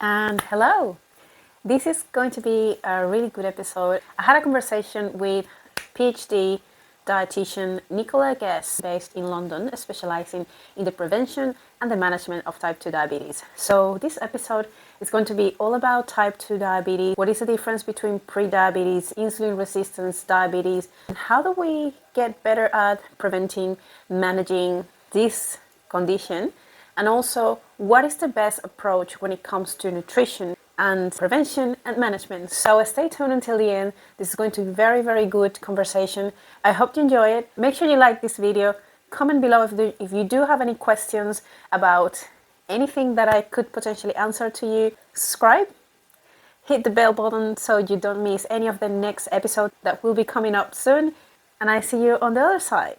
And hello. This is going to be a really good episode. I had a conversation with PhD dietitian Nicola Guess, based in London, specializing in the prevention and the management of type 2 diabetes. So this episode is going to be all about type 2 diabetes. What is the difference between pre-diabetes, insulin resistance diabetes, and how do we get better at preventing, managing this condition? And also, what is the best approach when it comes to nutrition and prevention and management? So stay tuned until the end. This is going to be a very, very good conversation. I hope you enjoy it. Make sure you like this video. Comment below if you do have any questions about anything that I could potentially answer to you. Subscribe. Hit the bell button so you don't miss any of the next episode that will be coming up soon. And I see you on the other side.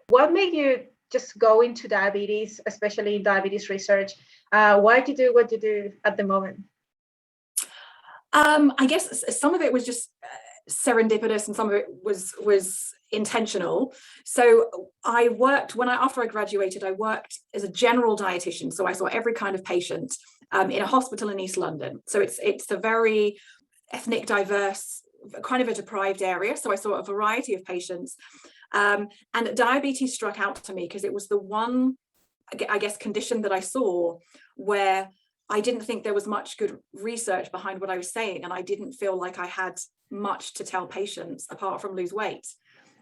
What made you just go into diabetes, especially in diabetes research? Why do you do what you do at the moment? I guess some of it was just serendipitous and some of it was intentional. So after I graduated, I worked as a general dietitian. So I saw every kind of patient in a hospital in East London. So it's a very ethnic, diverse, kind of a deprived area. So I saw a variety of patients. And diabetes struck out to me because it was the one, I guess, condition that I saw where I didn't think there was much good research behind what I was saying. And I didn't feel like I had much to tell patients apart from lose weight.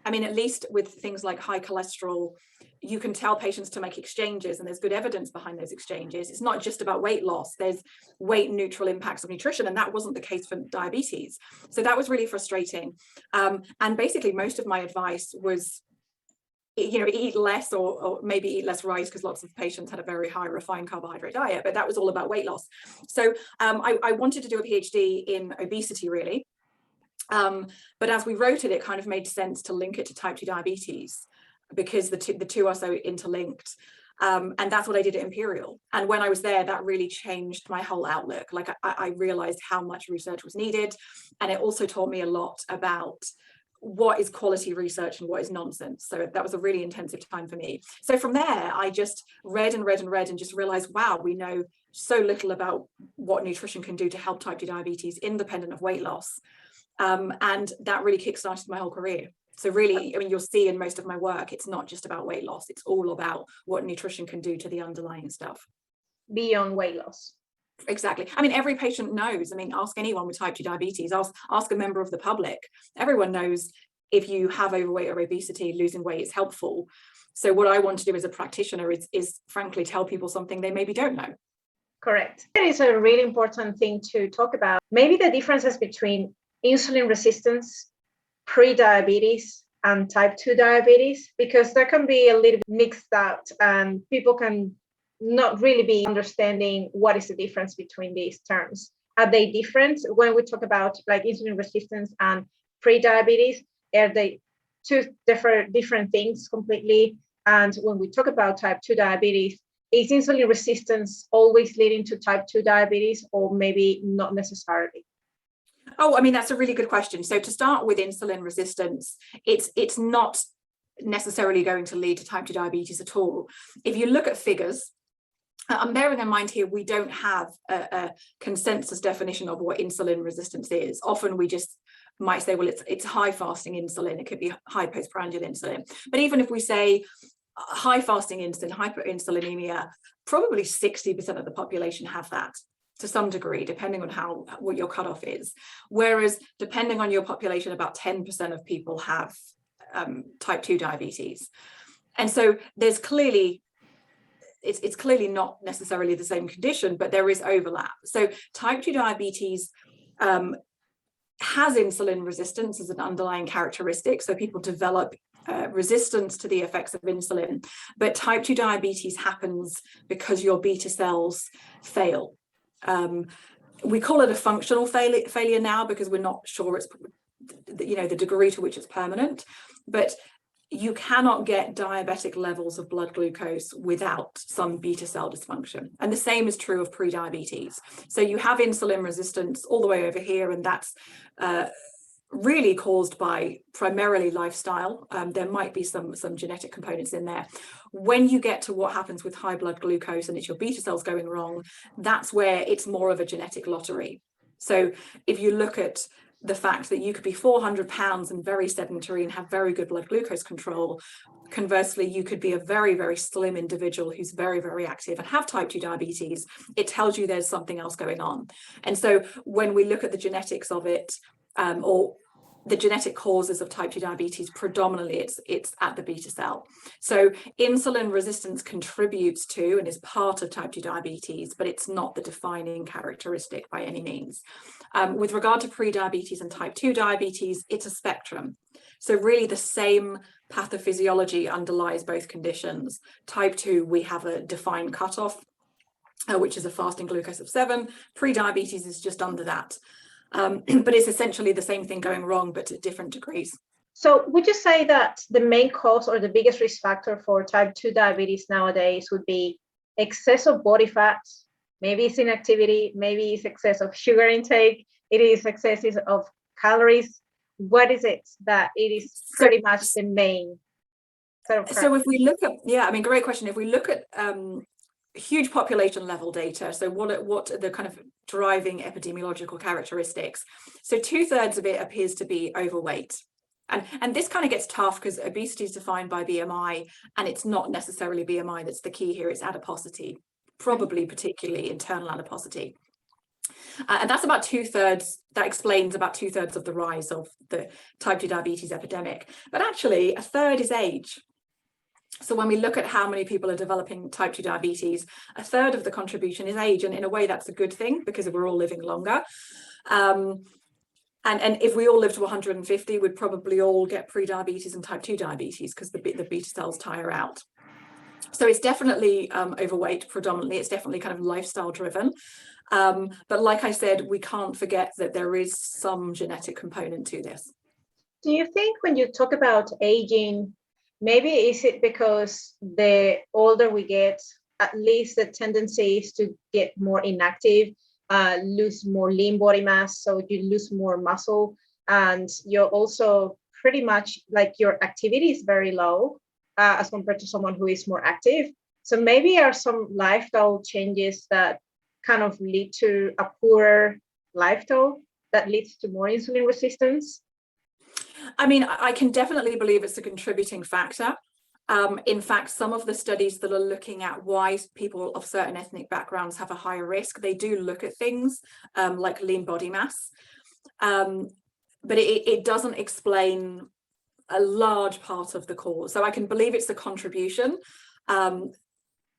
I mean, at least with things like high cholesterol, you can tell patients to make exchanges and there's good evidence behind those exchanges. It's not just about weight loss, there's weight neutral impacts of nutrition. And that wasn't the case for diabetes. So that was really frustrating. And basically most of my advice was, eat less or maybe eat less rice, because lots of patients had a very high refined carbohydrate diet, but that was all about weight loss. So I wanted to do a PhD in obesity, really. But as we wrote it, it kind of made sense to link it to type 2 diabetes because the two are so interlinked. And that's what I did at Imperial. And when I was there, that really changed my whole outlook. Like I realized how much research was needed. And it also taught me a lot about what is quality research and what is nonsense. So that was a really intensive time for me. So from there, I just read and just realized, wow, we know so little about what nutrition can do to help type 2 diabetes independent of weight loss. And that really kickstarted my whole career. So really, I mean, you'll see in most of my work, it's not just about weight loss. It's all about what nutrition can do to the underlying stuff. Beyond weight loss. Exactly. I mean, every patient knows. I mean, ask anyone with type 2 diabetes, ask a member of the public. Everyone knows if you have overweight or obesity, losing weight is helpful. So what I want to do as a practitioner is frankly tell people something they maybe don't know. Correct. That is a really important thing to talk about. Maybe the differences between insulin resistance, pre-diabetes, and type 2 diabetes, because that can be a little bit mixed out and people can not really be understanding what is the difference between these terms. Are they different when we talk about like insulin resistance and pre-diabetes? Are they two different things completely? And when we talk about type 2 diabetes, is insulin resistance always leading to type 2 diabetes or maybe not necessarily? Oh, I mean, that's a really good question. So to start with insulin resistance, it's not necessarily going to lead to type 2 diabetes at all. If you look at figures, I'm bearing in mind here, we don't have a consensus definition of what insulin resistance is. Often we just might say, well, it's high fasting insulin. It could be high postprandial insulin. But even if we say high fasting insulin, hyperinsulinemia, probably 60% of the population have that to some degree, depending on what your cutoff is. Whereas depending on your population, about 10% of people have type 2 diabetes. And so there's clearly, it's clearly not necessarily the same condition, but there is overlap. So type 2 diabetes has insulin resistance as an underlying characteristic. So people develop resistance to the effects of insulin, but type 2 diabetes happens because your beta cells fail. We call it a functional failure now because we're not sure it's, the degree to which it's permanent, but you cannot get diabetic levels of blood glucose without some beta cell dysfunction. And the same is true of prediabetes. So you have insulin resistance all the way over here, and that's really caused by primarily lifestyle. There might be some genetic components in there. When you get to what happens with high blood glucose and it's your beta cells going wrong, that's where it's more of a genetic lottery. So if you look at the fact that you could be 400 pounds and very sedentary and have very good blood glucose control, conversely, you could be a very, very slim individual who's very, very active and have type 2 diabetes. It tells you there's something else going on. And so when we look at the genetics of it, or the genetic causes of type 2 diabetes, predominantly it's at the beta cell. So insulin resistance contributes to and is part of type 2 diabetes, but it's not the defining characteristic by any means. With regard to prediabetes and type 2 diabetes, it's a spectrum. So really the same pathophysiology underlies both conditions. Type 2, we have a defined cutoff, which is a fasting glucose of 7. Prediabetes is just under that. But it's essentially the same thing going wrong, but at different degrees. So would you say that the main cause or the biggest risk factor for type 2 diabetes nowadays would be excess of body fat? Maybe it's inactivity, maybe it's excess of sugar intake, it is excess of calories. What is it that it is pretty much the main sort of? So if we look at, great question. If we look at huge population level data, so what are the kind of driving epidemiological characteristics? So 2/3 of it appears to be overweight. And this kind of gets tough because obesity is defined by BMI, and it's not necessarily BMI that's the key here, it's adiposity, probably particularly internal adiposity. And that's about 2/3, that explains about 2/3 of the rise of the type 2 diabetes epidemic. But actually, 1/3 is age. So when we look at how many people are developing type 2 diabetes, 1/3 of the contribution is age. And in a way, that's a good thing because we're all living longer. And if we all live to 150, we'd probably all get pre-diabetes and type 2 diabetes because the beta cells tire out. So it's definitely overweight predominantly. It's definitely kind of lifestyle driven. But like I said, we can't forget that there is some genetic component to this. Do you think when you talk about aging, maybe is it because the older we get, at least the tendency is to get more inactive, lose more lean body mass, so you lose more muscle, and you're also pretty much like your activity is very low as compared to someone who is more active. So maybe are some lifestyle changes that kind of lead to a poorer lifestyle that leads to more insulin resistance? I mean, I can definitely believe it's a contributing factor. In fact, some of the studies that are looking at why people of certain ethnic backgrounds have a higher risk, they do look at things like lean body mass. But it doesn't explain a large part of the cause. So I can believe it's a contribution.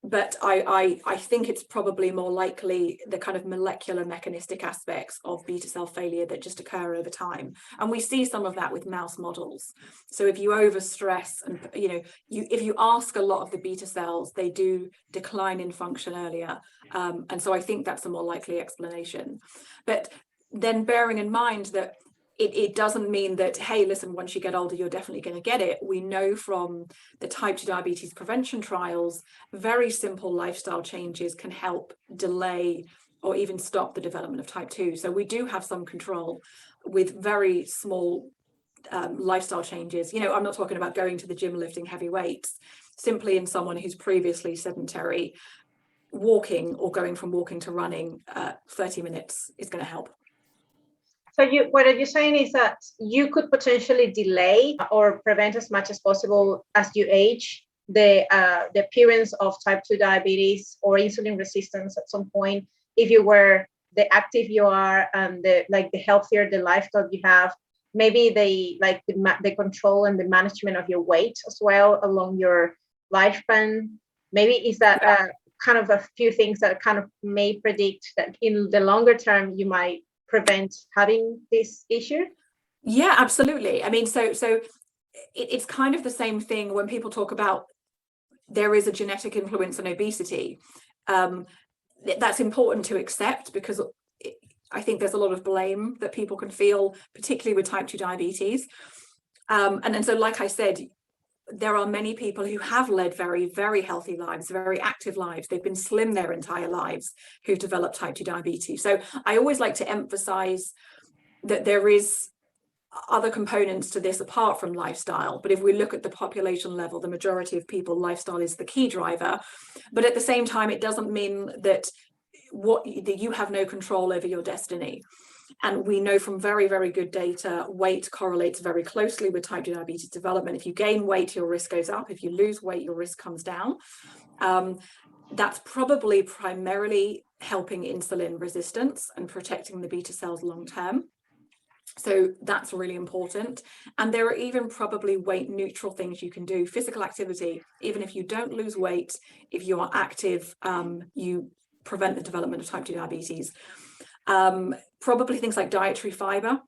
But I think it's probably more likely the kind of molecular mechanistic aspects of beta cell failure that just occur over time. And we see some of that with mouse models. So if you overstress and, if you ask a lot of the beta cells, they do decline in function earlier. And so I think that's a more likely explanation. But then bearing in mind that it doesn't mean that, hey, listen, once you get older, you're definitely going to get it. We know from the type 2 diabetes prevention trials, very simple lifestyle changes can help delay or even stop the development of type 2. So we do have some control with very small lifestyle changes. I'm not talking about going to the gym, lifting heavy weights, simply in someone who's previously sedentary, walking or going from walking to running 30 minutes is going to help. So what you're saying is that you could potentially delay or prevent as much as possible as you age the appearance of type 2 diabetes or insulin resistance at some point if you were the active you are and the healthier the lifestyle you have. Maybe the control and the management of your weight as well along your lifespan. Maybe is that kind of a few things that kind of may predict that in the longer term you might prevent having this issue? Yeah, absolutely. I mean, so it's kind of the same thing when people talk about there is a genetic influence on obesity. That's important to accept because I think there's a lot of blame that people can feel, particularly with type 2 diabetes. And so, like I said, there are many people who have led very, very healthy lives, very active lives. They've been slim their entire lives who've developed type 2 diabetes. So I always like to emphasize that there is other components to this apart from lifestyle. But if we look at the population level, the majority of people, lifestyle is the key driver. But at the same time, it doesn't mean that you have no control over your destiny. And we know from very, very good data, weight correlates very closely with type 2 diabetes development. If you gain weight, your risk goes up. If you lose weight, your risk comes down. That's probably primarily helping insulin resistance and protecting the beta cells long term. So that's really important. And there are even probably weight neutral things you can do. Physical activity, even if you don't lose weight, if you are active, you prevent the development of type 2 diabetes. Probably things like dietary fiber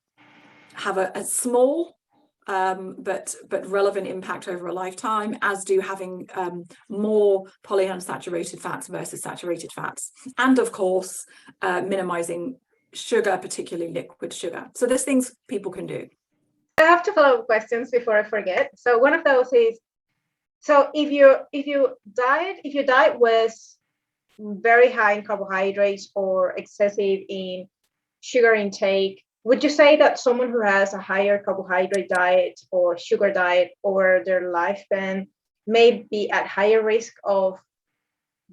have a small but relevant impact over a lifetime, as do having more polyunsaturated fats versus saturated fats. And of course, minimizing sugar, particularly liquid sugar. So there's things people can do. I have two follow-up questions before I forget. So one of those is, so if your diet was very high in carbohydrates or excessive in sugar intake, would you say that someone who has a higher carbohydrate diet or sugar diet over their lifespan may be at higher risk of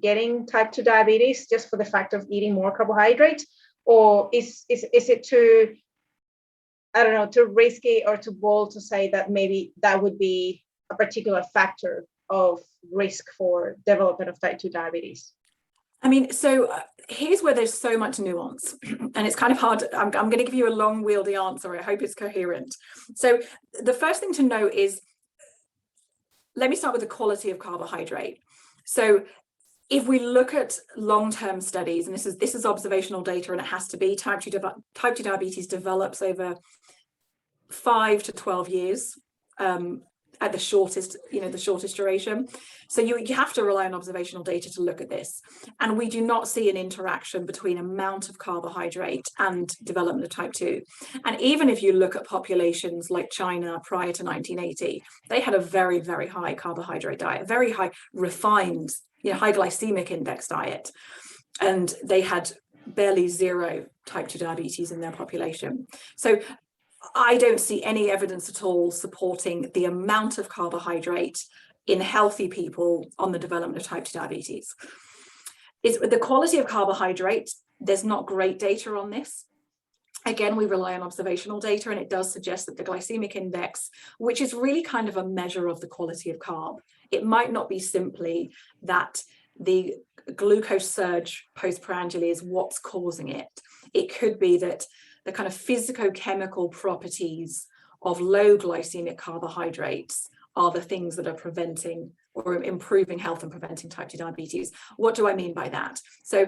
getting type 2 diabetes just for the fact of eating more carbohydrates? Or is it too, I don't know, too risky or too bold to say that maybe that would be a particular factor of risk for development of type 2 diabetes? I mean, so here's where there's so much nuance, and it's kind of hard. I'm going to give you a long, wieldy answer. I hope it's coherent. So the first thing to know is, let me start with the quality of carbohydrate. So if we look at long-term studies, and this is observational data, and it has to be, type 2 diabetes develops over 5 to 12 years. At the shortest duration. So you have to rely on observational data to look at this. And we do not see an interaction between amount of carbohydrate and development of type 2. And even if you look at populations like China prior to 1980, they had a very, very high carbohydrate diet, very high refined, high glycemic index diet. And they had barely zero type 2 diabetes in their population. So I don't see any evidence at all supporting the amount of carbohydrate in healthy people on the development of type 2 diabetes. Is the quality of carbohydrate, there's not great data on this. Again, we rely on observational data, and it does suggest that the glycemic index, which is really kind of a measure of the quality of carb, it might not be simply that the glucose surge postprandially is what's causing it. It could be that the kind of physicochemical properties of low glycemic carbohydrates are the things that are preventing or improving health and preventing type 2 diabetes. What do I mean by that? So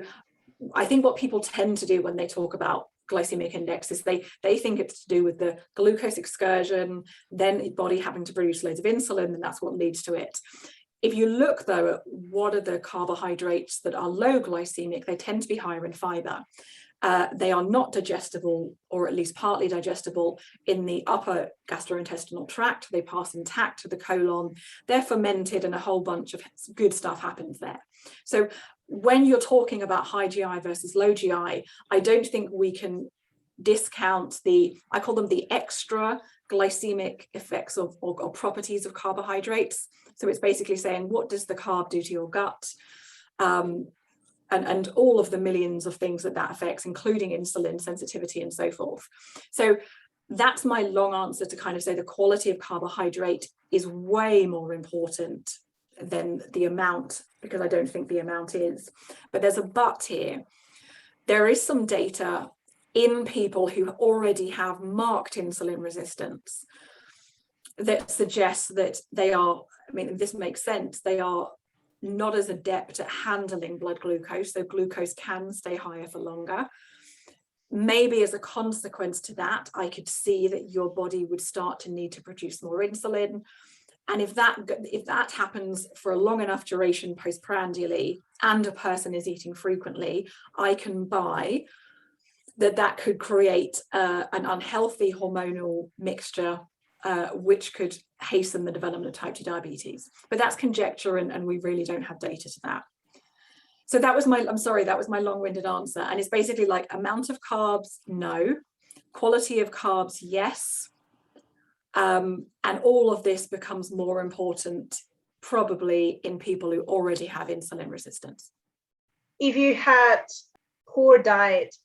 I think what people tend to do when they talk about glycemic index is they think it's to do with the glucose excursion, then the body having to produce loads of insulin, and that's what leads to it. If you look, though, at what are the carbohydrates that are low glycemic, they tend to be higher in fiber. They are not digestible, or at least partly digestible, in the upper gastrointestinal tract. They pass intact to the colon. They're fermented, and a whole bunch of good stuff happens there. So when you're talking about high GI versus low GI, I don't think we can discount I call them the extra glycemic effects of or properties of carbohydrates. So it's basically saying, what does the carb do to your gut? And all of the millions of things that affects, including insulin sensitivity and so forth. So that's my long answer to kind of say the quality of carbohydrate is way more important than the amount, because I don't think the amount is. But there's a but here. There is some data in people who already have marked insulin resistance that suggests that they are, I mean, this makes sense, they are not as adept at handling blood glucose, so glucose can stay higher for longer. Maybe as a consequence to that, I could see that your body would start to need to produce more insulin. And if that happens for a long enough duration postprandially, and a person is eating frequently, I can buy that could create an unhealthy hormonal mixture, which could hasten the development of type 2 diabetes. But that's conjecture, and we really don't have data to that. So that was my long-winded answer. And it's basically like amount of carbs, no. Quality of carbs, yes. And all of this becomes more important probably in people who already have insulin resistance. If you had poor diet,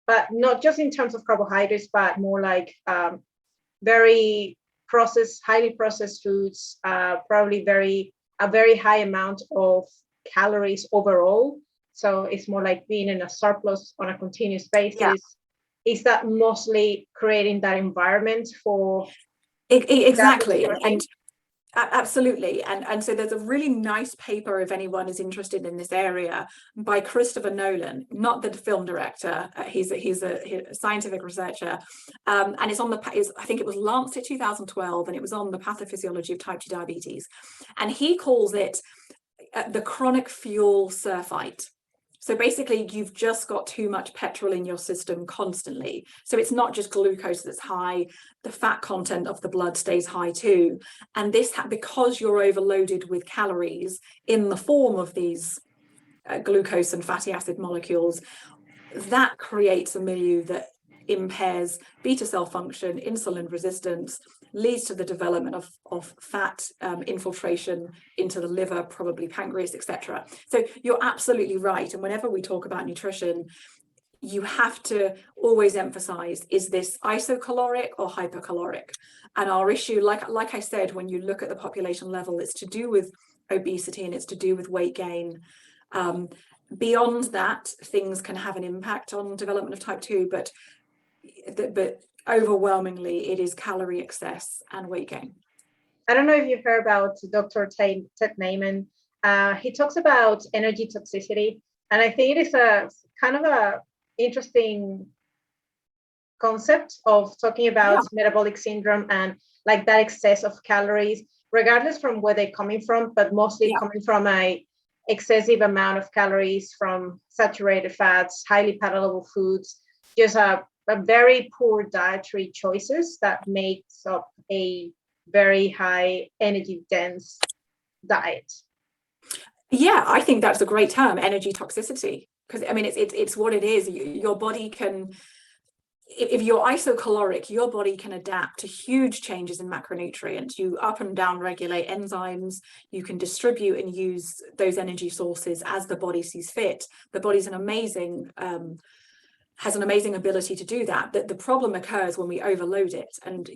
but not just in terms of carbohydrates, but more like very processed, highly processed foods, probably a very high amount of calories overall. So it's more like being in a surplus on a continuous basis. Yeah. Is that mostly creating that environment for exactly? And absolutely. And so there's a really nice paper, if anyone is interested in this area, by Christopher Nolan, not the film director. He's a scientific researcher, and it's on I think it was Lancet 2012, and it was on the pathophysiology of type 2 diabetes, and he calls it the chronic fuel surfeit. So basically, you've just got too much petrol in your system constantly. So it's not just glucose that's high, the fat content of the blood stays high too. And this, because you're overloaded with calories in the form of these glucose and fatty acid molecules, that creates a milieu that impairs beta cell function, insulin resistance, leads to the development of fat infiltration into the liver, probably pancreas, etc. So you're absolutely right. And whenever we talk about nutrition, you have to always emphasize, is this isocaloric or hypercaloric? And our issue, like I said, when you look at the population level, it's to do with obesity and it's to do with weight gain. Beyond that, things can have an impact on development of type 2, but overwhelmingly it is calorie excess and weight gain. I don't know if you've heard about Dr. Ted Naiman. He talks about energy toxicity, and I think it is a kind of a interesting concept of talking about metabolic syndrome and like that excess of calories, regardless from where they're coming from, but mostly coming from a excessive amount of calories from saturated fats, highly palatable foods, just a very poor dietary choices that makes up a very high energy dense diet. Yeah, I think that's a great term, energy toxicity, because I mean it's what it is. Your body can, if you're isocaloric, your body can adapt to huge changes in macronutrients. You up and down regulate enzymes. You can distribute and use those energy sources as the body sees fit. The body's has an amazing ability to do that. The problem occurs when we overload it, and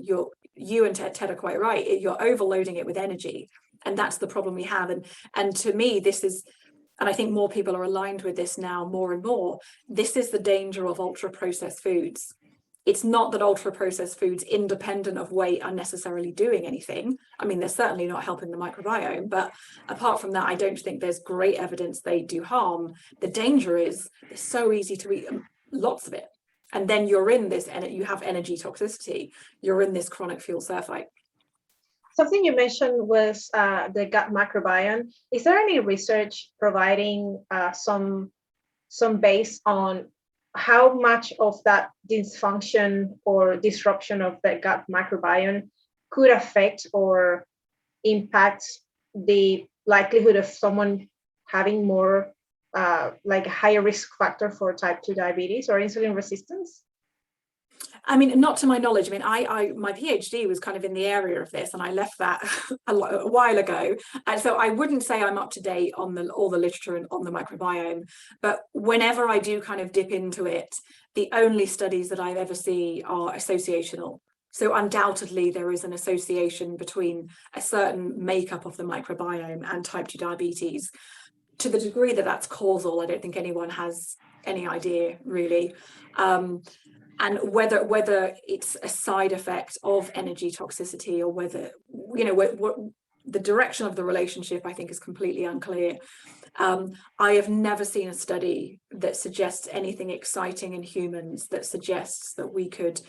you and Ted are quite right. You're overloading it with energy, and that's the problem we have. And to me, this is, and I think more people are aligned with this now more and more, this is the danger of ultra processed foods. It's not that ultra processed foods, independent of weight, are necessarily doing anything. I mean, they're certainly not helping the microbiome, but apart from that, I don't think there's great evidence they do harm. The danger is it's so easy to eat lots of it, and then you're in this, and you have energy toxicity. You're in this chronic fuel surfeit. Something you mentioned was the gut microbiome. Is there any research providing some base on how much of that dysfunction or disruption of the gut microbiome could affect or impact the likelihood of someone having more like a higher risk factor for type 2 diabetes or insulin resistance? I mean, not to my knowledge. I mean, my PhD was kind of in the area of this, and I left that a while ago. And so I wouldn't say I'm up to date on all the literature on the microbiome. But whenever I do kind of dip into it, the only studies that I've ever seen are associational. So undoubtedly, there is an association between a certain makeup of the microbiome and type 2 diabetes. To the degree that that's causal, I don't think anyone has any idea really. And whether it's a side effect of energy toxicity, or whether, what the direction of the relationship, I think, is completely unclear. I have never seen a study that suggests anything exciting in humans that suggests that we could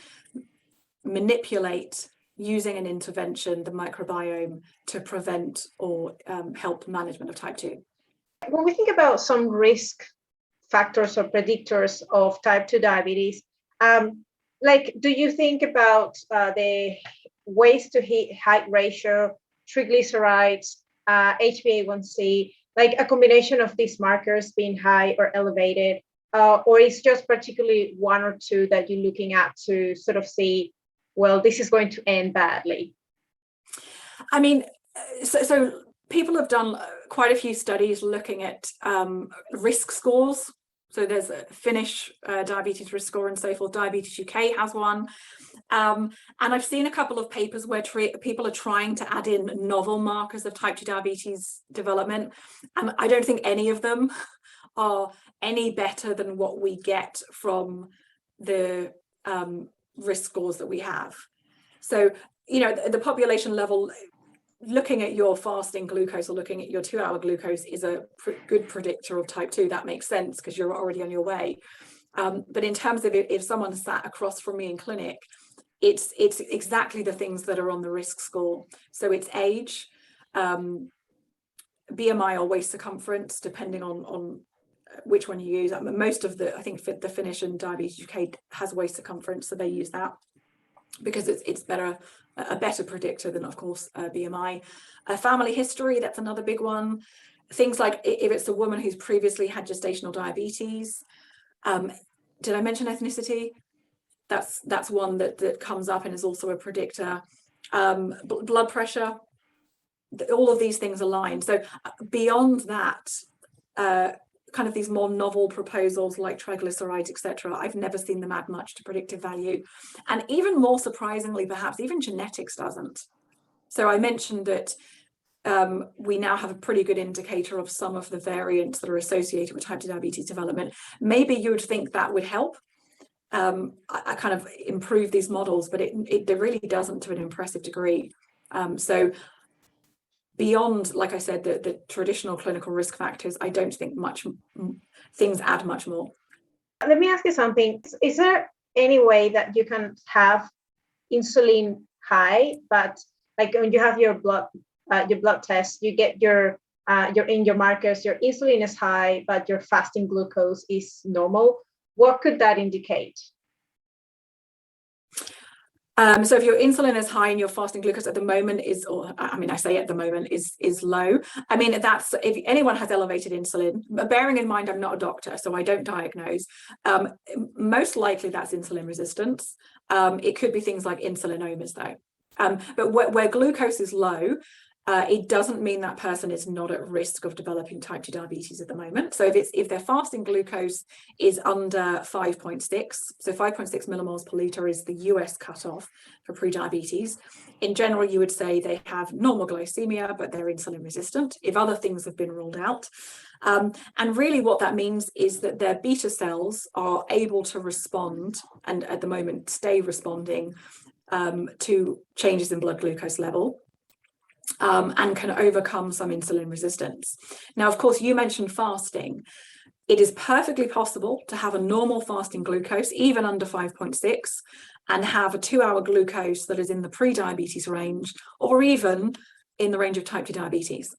manipulate, using an intervention, the microbiome to prevent or help management of type 2. When we think about some risk factors or predictors of type 2 diabetes, like, do you think about the waist to height ratio, triglycerides, HbA1c, like a combination of these markers being high or elevated, or it's just particularly one or two that you're looking at to sort of see, well, this is going to end badly? I mean, so people have done quite a few studies looking at risk scores. So there's a Finnish diabetes risk score and so forth. Diabetes UK has one. And I've seen a couple of papers where people are trying to add in novel markers of type 2 diabetes development. And I don't think any of them are any better than what we get from the risk scores that we have. So, you know, the population level, looking at your fasting glucose or looking at your 2-hour glucose is a good predictor of type 2. That makes sense because you're already on your way. But in terms of if someone sat across from me in clinic, it's exactly the things that are on the risk score. So it's age, BMI or waist circumference, depending on which one you use. Most of I think the Finnish and Diabetes UK has waist circumference, so they use that because it's a better predictor than, of course, BMI. Family history, that's another big one. Things like if it's a woman who's previously had gestational diabetes. Did I mention ethnicity? That's one that comes up and is also a predictor. Blood pressure, all of these things align. So beyond that, kind of these more novel proposals like triglycerides, etc., I've never seen them add much to predictive value. And even more surprisingly, perhaps, even genetics doesn't. So I mentioned that we now have a pretty good indicator of some of the variants that are associated with type 2 diabetes development. Maybe you would think that would help I kind of improve these models, but it really doesn't to an impressive degree. So beyond, like I said, the traditional clinical risk factors, I don't think things add much more. Let me ask you something. Is there any way that you can have insulin high, but like when you have your blood test, you get your markers, your insulin is high, but your fasting glucose is normal? What could that indicate? So if your insulin is high and your fasting glucose at the moment is, or I mean, I say at the moment is low. I mean, that's if anyone has elevated insulin, bearing in mind I'm not a doctor, so I don't diagnose. Most likely that's insulin resistance. It could be things like insulinomas though. But where glucose is low, it doesn't mean that person is not at risk of developing type 2 diabetes at the moment. So if their fasting glucose is under 5.6, so 5.6 millimoles per litre is the US cutoff for pre-diabetes. In general, you would say they have normal glycemia, but they're insulin resistant if other things have been ruled out. And really what that means is that their beta cells are able to respond, and at the moment stay responding to changes in blood glucose level. And can overcome some insulin resistance. Now, of course, you mentioned fasting. It is perfectly possible to have a normal fasting glucose, even under 5.6, and have a 2-hour glucose that is in the pre-diabetes range, or even in the range of type 2 diabetes.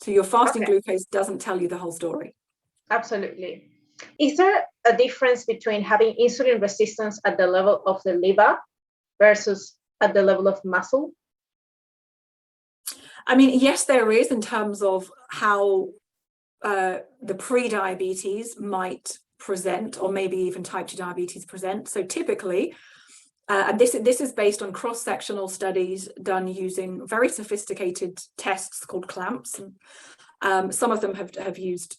So your fasting glucose doesn't tell you the whole story. Absolutely. Is there a difference between having insulin resistance at the level of the liver versus at the level of muscle? I mean, yes, there is, in terms of how the pre-diabetes might present, or maybe even type 2 diabetes present. So typically, and this is based on cross-sectional studies done using very sophisticated tests called clamps. Some of them have used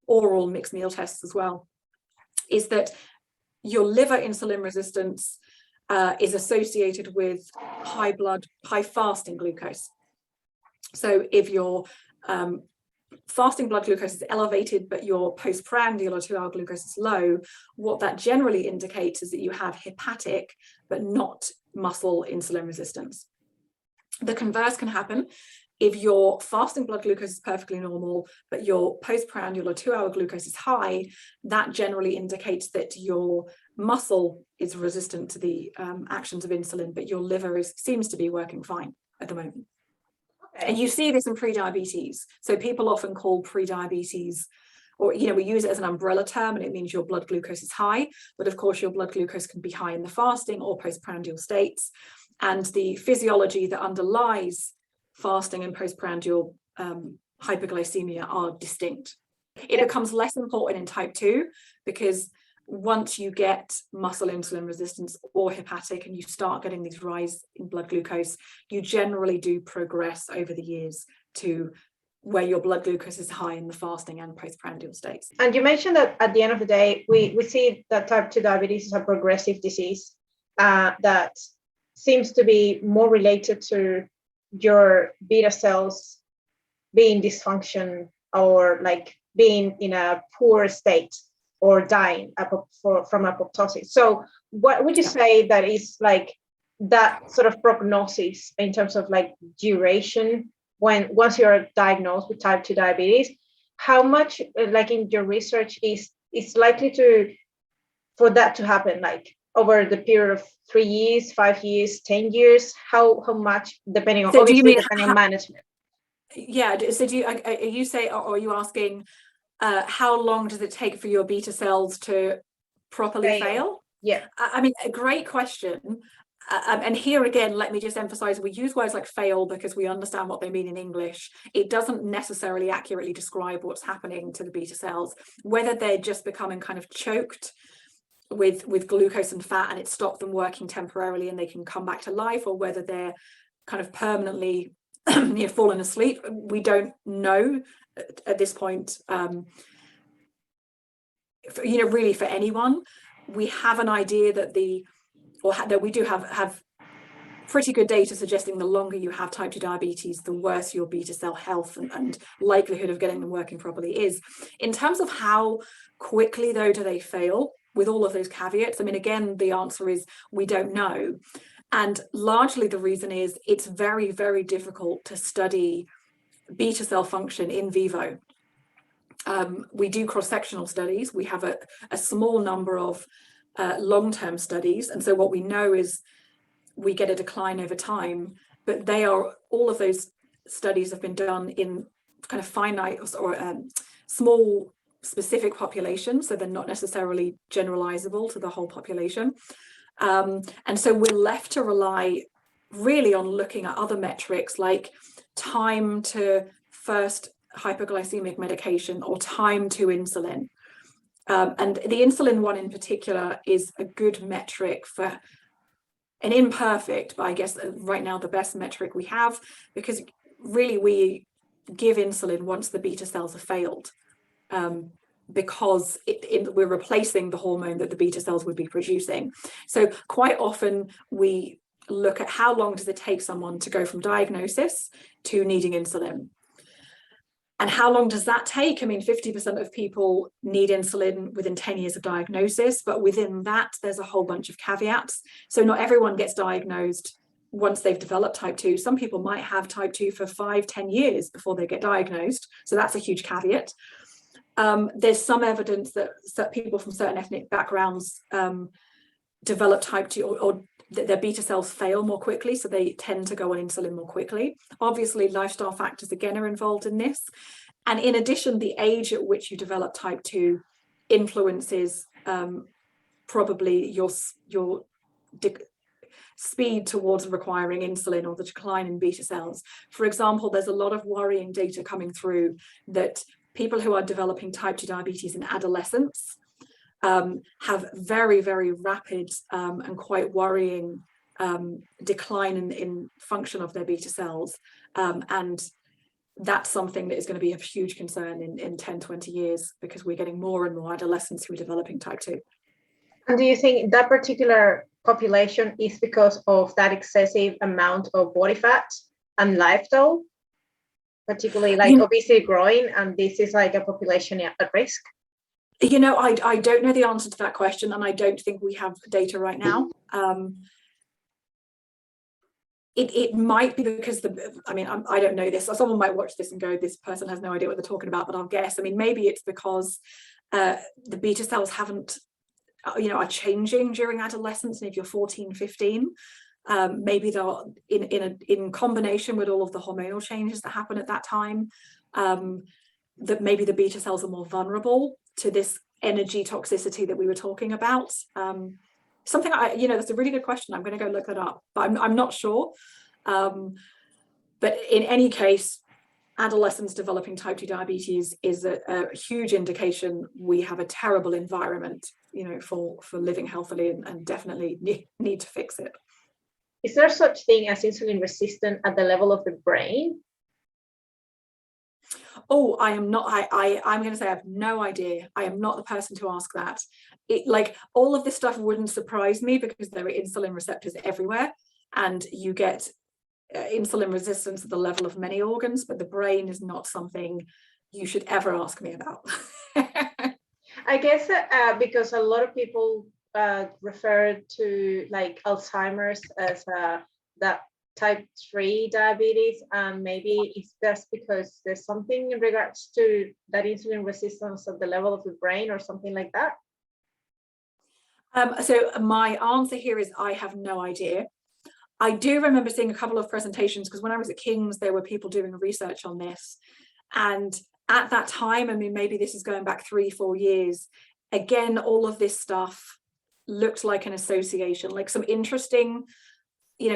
oral mixed meal tests as well, is that your liver insulin resistance is associated with high fasting glucose. So if your fasting blood glucose is elevated, but your postprandial or 2-hour glucose is low, what that generally indicates is that you have hepatic, but not muscle insulin resistance. The converse can happen if your fasting blood glucose is perfectly normal, but your postprandial or 2-hour glucose is high. That generally indicates that your muscle is resistant to the actions of insulin, but your liver seems to be working fine at the moment. And you see this in pre-diabetes. So people often call pre-diabetes, or, you know, we use it as an umbrella term, and it means your blood glucose is high. But of course, your blood glucose can be high in the fasting or postprandial states. and the physiology that underlies fasting and postprandial hyperglycemia are distinct. It becomes less important in type 2 because once you get muscle insulin resistance or hepatic and you start getting these rise in blood glucose, you generally do progress over the years to where your blood glucose is high in the fasting and postprandial states. And you mentioned that at the end of the day, we see that type 2 diabetes is a progressive disease that seems to be more related to your beta cells being dysfunction or like being in a poor state or dying from apoptosis. So what would you say that is like that sort of prognosis in terms of like duration once you're diagnosed with type 2 diabetes? How much like in your research is likely for that to happen, like over the period of 3 years, 5 years, 10 years? How much, depending on, so obviously depending on management? Yeah, so are you asking how long does it take for your beta cells to properly fail? Yeah. I mean, a great question. And here again, let me just emphasize, we use words like fail because we understand what they mean in English. It doesn't necessarily accurately describe what's happening to the beta cells, whether they're just becoming kind of choked with glucose and fat and it stopped them working temporarily and they can come back to life, or whether they're kind of permanently fallen asleep. We don't know at this point. Really for anyone, we have an idea that we do have pretty good data suggesting the longer you have type 2 diabetes, the worse your beta cell health and likelihood of getting them working properly is. In terms of how quickly, though, do they fail, with all of those caveats, I mean, again, the answer is we don't know. And largely the reason is it's very, very difficult to study beta cell function in vivo. We do cross-sectional studies. We have a small number of long-term studies. And so what we know is we get a decline over time, but all of those studies have been done in kind of finite or small specific populations. So they're not necessarily generalizable to the whole population. And so we're left to rely really on looking at other metrics like time to first hypoglycemic medication or time to insulin. And the insulin one in particular is a good metric for an imperfect, but I guess right now the best metric we have, because really we give insulin once the beta cells have failed, because we're replacing the hormone that the beta cells would be producing. So quite often we look at how long does it take someone to go from diagnosis to needing insulin. And how long does that take? I mean, 50% of people need insulin within 10 years of diagnosis, but within that, there's a whole bunch of caveats. So not everyone gets diagnosed once they've developed type 2. Some people might have type 2 for 5-10 years before they get diagnosed. So that's a huge caveat. There's some evidence that people from certain ethnic backgrounds develop type 2 or their beta cells fail more quickly, so they tend to go on insulin more quickly. Obviously, lifestyle factors again are involved in this. And in addition, the age at which you develop type 2 influences probably your speed towards requiring insulin or the decline in beta cells. For example, there's a lot of worrying data coming through that people who are developing type 2 diabetes in adolescence have very, very rapid and quite worrying decline in function of their beta cells. And that's something that is going to be a huge concern in 10, 20 years, because we're getting more and more adolescents who are developing type 2. And do you think that particular population is because of that excessive amount of body fat and lifestyle, particularly like obesity growing, and this is like a population at risk? I don't know the answer to that question, and I don't think we have data right now. It might be because I don't know this. Someone might watch this and go, this person has no idea what they're talking about, but I'll guess. I mean, maybe it's because the beta cells are changing during adolescence, and if you're 14, 15, maybe they're in combination with all of the hormonal changes that happen at that time, that maybe the beta cells are more vulnerable to this energy toxicity that we were talking about. something that's a really good question. I'm going to go look that up, but I'm not sure. But in any case, adolescents developing type 2 diabetes is a huge indication we have a terrible environment, for living healthily, and definitely need to fix it. Is there such thing as insulin resistant at the level of the brain? Oh, I am not. I'm going to say I have no idea. I am not the person to ask that. All of this stuff wouldn't surprise me, because there are insulin receptors everywhere, and you get insulin resistance at the level of many organs, but the brain is not something you should ever ask me about. I guess because a lot of people refer to like Alzheimer's as that type 3 diabetes, and maybe it's just because there's something in regards to that insulin resistance at the level of the brain or something like that. So my answer here is I have no idea. I do remember seeing a couple of presentations, because when I was at King's, there were people doing research on this. And at that time, I mean, maybe this is going back 3-4 years, again, all of this stuff looked like an association, like some interesting,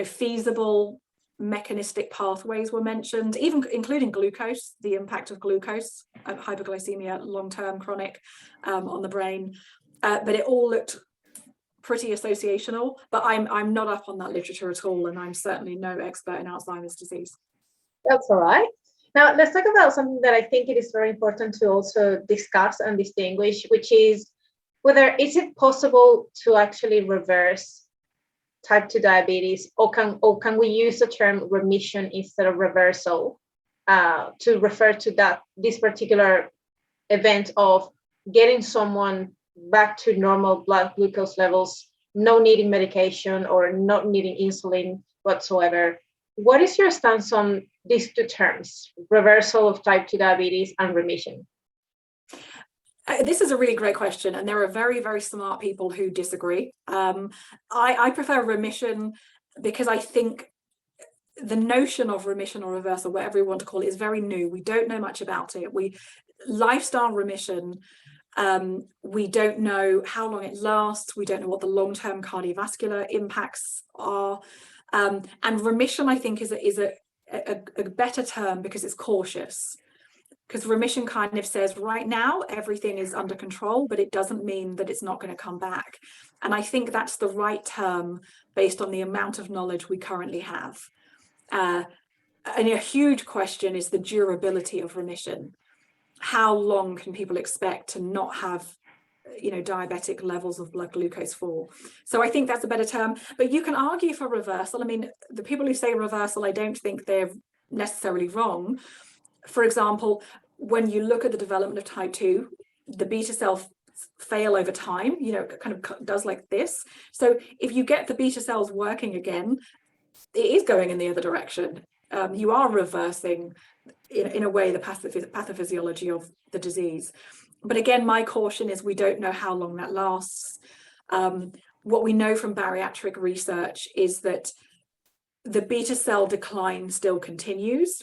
feasible mechanistic pathways were mentioned, even including glucose, the impact of glucose, hypoglycemia, long-term chronic, on the brain. But it all looked pretty associational, but I'm not up on that literature at all, and I'm certainly no expert in Alzheimer's disease. That's all right. Now let's talk about something that I think it is very important to also discuss and distinguish, which is whether is it possible to actually reverse type 2 diabetes, or can we use the term remission instead of reversal to refer to this particular event of getting someone back to normal blood glucose levels, no needing medication or not needing insulin whatsoever? What is your stance on these two terms, reversal of type 2 diabetes and remission? This is a really great question, and there are very, very smart people who disagree. I prefer remission, because I think the notion of remission or reversal, whatever you want to call it, is very new. We don't know much about it. Lifestyle remission, we don't know how long it lasts. We don't know what the long-term cardiovascular impacts are. And remission, I think, is a better term, because it's cautious. Because remission kind of says right now everything is under control, but it doesn't mean that it's not going to come back. And I think that's the right term based on the amount of knowledge we currently have. And a huge question is the durability of remission. How long can people expect to not have diabetic levels of blood glucose for? So I think that's a better term, but you can argue for reversal. I mean, the people who say reversal, I don't think they're necessarily wrong. For example, when you look at the development of type 2, the beta cells fail over time, it kind of does like this. So if you get the beta cells working again, it is going in the other direction. You are reversing, in a way, the pathophysiology of the disease. But again, my caution is we don't know how long that lasts. What we know from bariatric research is that the beta cell decline still continues,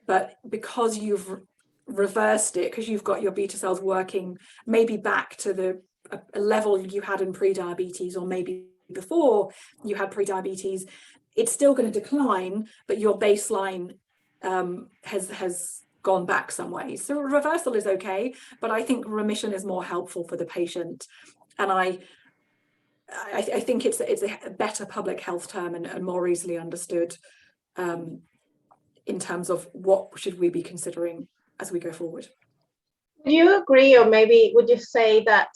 but because you've reversed it, because you've got your beta cells working maybe back to a level you had in pre-diabetes, or maybe before you had pre-diabetes, it's still going to decline, but your baseline has gone back some ways. So reversal is okay, but I think remission is more helpful for the patient. And I think it's a better public health term and more easily understood in terms of what should we be considering as we go forward. Would you agree, or maybe would you say that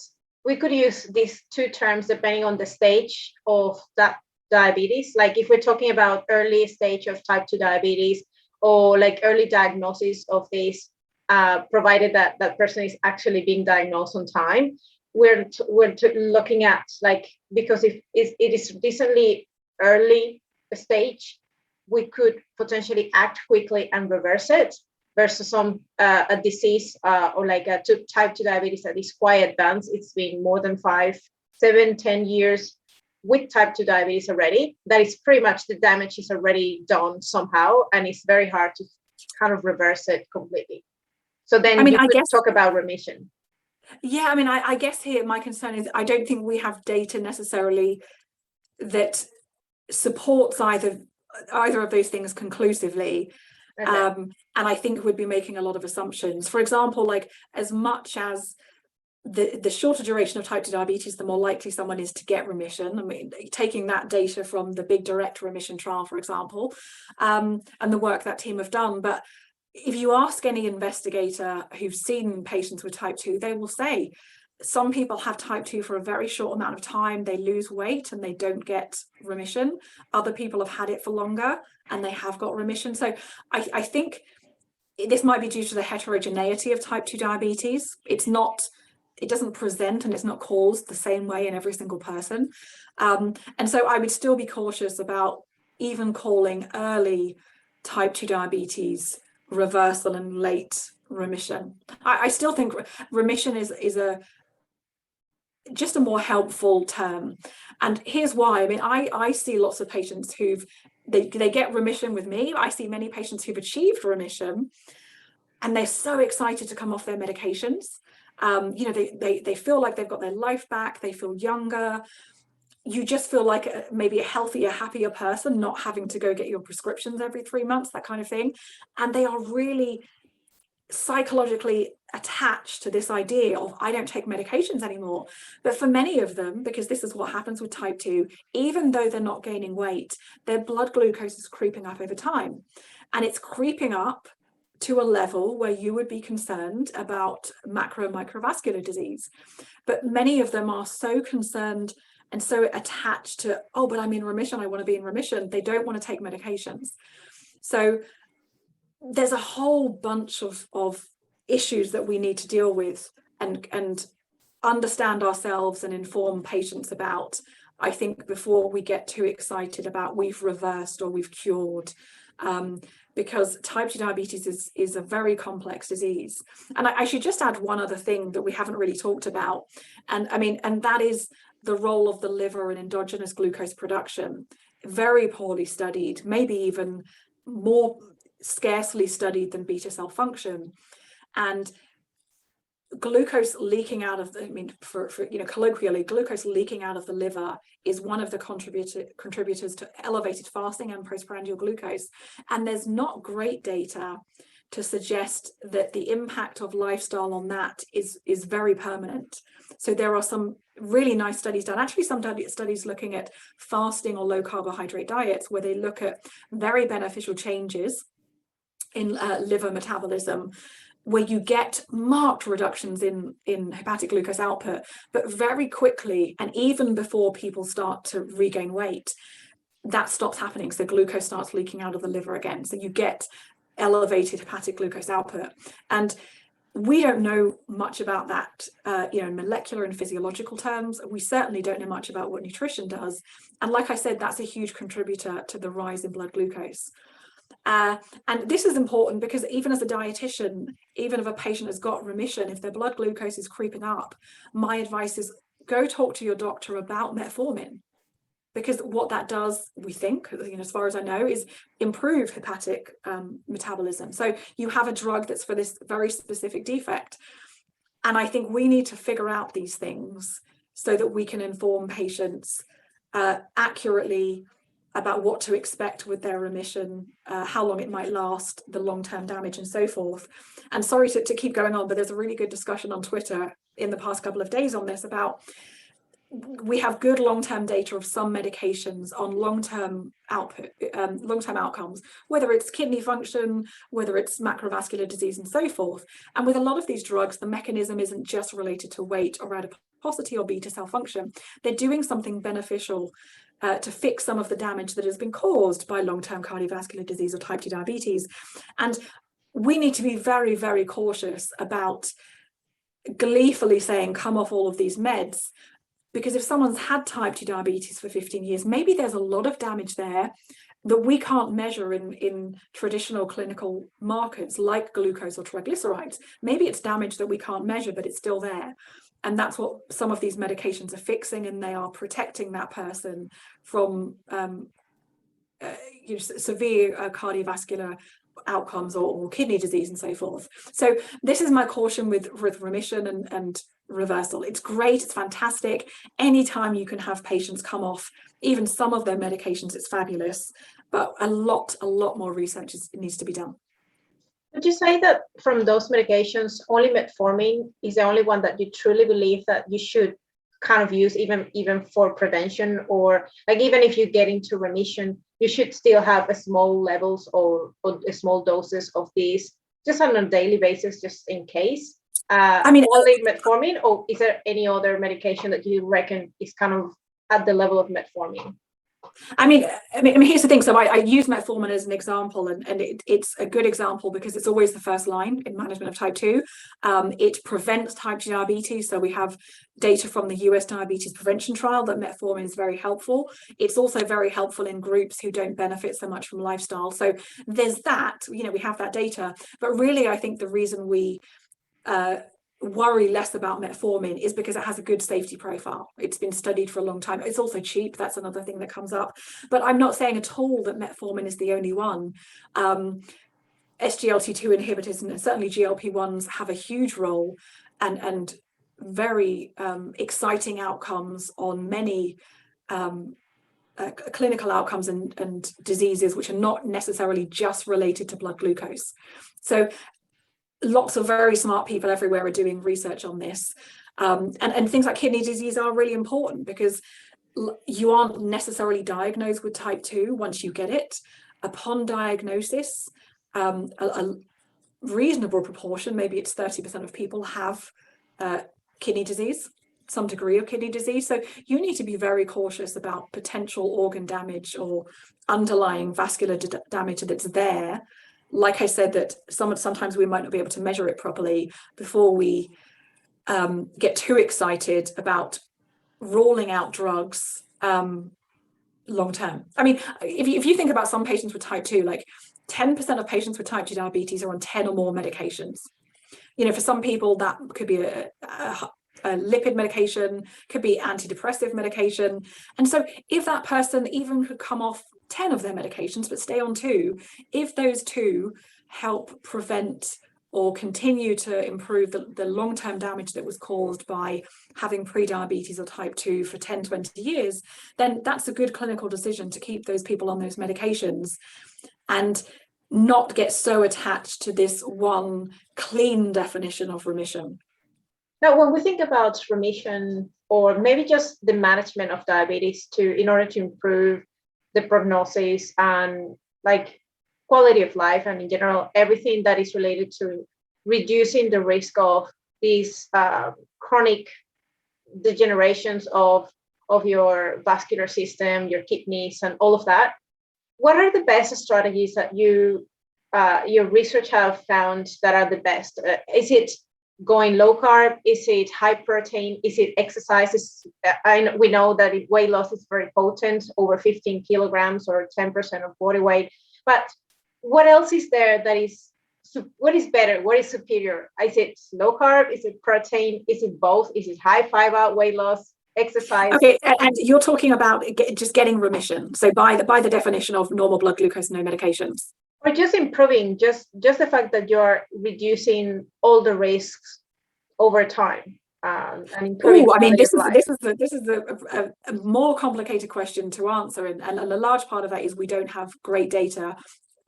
we could use these two terms depending on the stage of that diabetes? Like if we're talking about early stage of type 2 diabetes, or like early diagnosis of this, provided that that person is actually being diagnosed on time, we're looking at, like, because if it is decently early stage, we could potentially act quickly and reverse it, versus some a disease or like a type 2 diabetes that is quite advanced. It's been more than 5, 7, 10 years with type 2 diabetes already. That is pretty much the damage is already done somehow, and it's very hard to kind of reverse it completely. So then I guess talk about remission. Yeah, I mean, I guess here my concern is I don't think we have data necessarily that supports either of those things conclusively. Okay. And I think we'd be making a lot of assumptions. For example, like as much as the shorter duration of type 2 diabetes, the more likely someone is to get remission. I mean, taking that data from the big direct remission trial, for example, and the work that team have done. But if you ask any investigator who's seen patients with type 2, they will say some people have type 2 for a very short amount of time, they lose weight and they don't get remission. Other people have had it for longer and they have got remission. So I think this might be due to the heterogeneity of type 2 diabetes. It doesn't present and it's not caused the same way in every single person. And so I would still be cautious about even calling early type 2 diabetes reversal and late remission. I still think remission is just a more helpful term. And here's why. I mean, I see lots of patients they get remission with me. I see many patients who've achieved remission and they're so excited to come off their medications. They feel like they've got their life back, they feel younger. You just feel like maybe a healthier, happier person, not having to go get your prescriptions every 3 months, that kind of thing. And they are really psychologically attached to this idea of I don't take medications anymore. But for many of them, because this is what happens with type 2, even though they're not gaining weight, their blood glucose is creeping up over time. And it's creeping up to a level where you would be concerned about microvascular disease. But many of them are so concerned and so attached to, oh, but I'm in remission, I want to be in remission. They don't want to take medications. So there's a whole bunch of issues that we need to deal with and understand ourselves and inform patients about, I think, before we get too excited about we've reversed or we've cured. Because type 2 diabetes is a very complex disease. And I should just add one other thing that we haven't really talked about. And that is the role of the liver in endogenous glucose production. Very poorly studied, maybe even more scarcely studied than beta cell function. And glucose leaking out of colloquially, glucose leaking out of the liver is one of the contributors to elevated fasting and postprandial glucose. And there's not great data to suggest that the impact of lifestyle on that is very permanent. So there are some really nice studies done, actually some studies looking at fasting or low carbohydrate diets, where they look at very beneficial changes in liver metabolism, where you get marked reductions in hepatic glucose output, but very quickly, and even before people start to regain weight, that stops happening. So glucose starts leaking out of the liver again. So you get elevated hepatic glucose output. And we don't know much about that, in molecular and physiological terms. We certainly don't know much about what nutrition does. And like I said, that's a huge contributor to the rise in blood glucose. And this is important because even as a dietitian, even if a patient has got remission, if their blood glucose is creeping up, my advice is go talk to your doctor about metformin. Because what that does, we think, as far as I know, is improve hepatic metabolism. So you have a drug that's for this very specific defect. And I think we need to figure out these things so that we can inform patients accurately about what to expect with their remission, how long it might last, the long-term damage, and so forth. And sorry to keep going on, but there's a really good discussion on Twitter in the past couple of days on this about we have good long-term data of some medications on long-term outcomes, whether it's kidney function, whether it's macrovascular disease, and so forth. And with a lot of these drugs, the mechanism isn't just related to weight or adiposity or beta cell function. They're doing something beneficial to fix some of the damage that has been caused by long-term cardiovascular disease or type 2 diabetes. And we need to be very, very cautious about gleefully saying, come off all of these meds, because if someone's had type 2 diabetes for 15 years, maybe there's a lot of damage there that we can't measure in traditional clinical markers like glucose or triglycerides. Maybe it's damage that we can't measure, but it's still there. And that's what some of these medications are fixing, and they are protecting that person from severe cardiovascular outcomes or kidney disease and so forth. So this is my caution with remission and reversal. It's great, it's fantastic. Anytime you can have patients come off even some of their medications, it's fabulous. But a lot more research needs to be done. Would you say that from those medications, only metformin is the only one that you truly believe that you should kind of use even for prevention, or like even if you get into remission, you should still have a small levels or a small doses of these just on a daily basis, just in case? I mean, only metformin, or is there any other medication that you reckon is kind of at the level of metformin? I mean, here's the thing. So I use metformin as an example, and it's a good example because it's always the first line in management of type 2. It prevents type 2 diabetes. So we have data from the US diabetes prevention trial that metformin is very helpful. It's also very helpful in groups who don't benefit so much from lifestyle. So there's that, you know, we have that data. But really, I think the reason we worry less about metformin is because it has a good safety profile. It's been studied for a long time. It's also cheap. That's another thing that comes up. But I'm not saying at all that metformin is the only one. SGLT2 inhibitors and certainly GLP-1s have a huge role and very exciting outcomes on many clinical outcomes and diseases which are not necessarily just related to blood glucose. So lots of very smart people everywhere are doing research on this. And things like kidney disease are really important because you aren't necessarily diagnosed with type 2 once you get it. Upon diagnosis, a reasonable proportion, maybe it's 30% of people, have kidney disease, some degree of kidney disease. So you need to be very cautious about potential organ damage or underlying vascular damage that's there. Like I said, that sometimes we might not be able to measure it properly before we get too excited about rolling out drugs long term. I mean, if you think about some patients with type 2, like 10% of patients with type 2 diabetes are on 10 or more medications. You know, for some people that could be a lipid medication, could be antidepressive medication. And so if that person even could come off 10 of their medications but stay on 2, if those 2 help prevent or continue to improve the long-term damage that was caused by having pre-diabetes or type 2 for 10, 20 years, then that's a good clinical decision to keep those people on those medications and not get so attached to this one clean definition of remission. Now, when we think about remission, or maybe just the management of diabetes in order to improve the prognosis and like quality of life, and in general, everything that is related to reducing the risk of these chronic degenerations of your vascular system, your kidneys, and all of that, what are the best strategies that your research have found that are the best? Is it going low carb? Is it high protein? Is it exercise? We know that weight loss is very potent, over 15 kilograms or 10% of body weight. But what else is there that is, what is better? What is superior? Is it low carb? Is it protein? Is it both? Is it high fiber weight loss, exercise? Okay, and you're talking about just getting remission. So by the definition of normal blood glucose, no medications. Or just improving, just the fact that you're reducing all the risks over time and improving. I mean, this is a more complicated question to answer, and a large part of that is we don't have great data,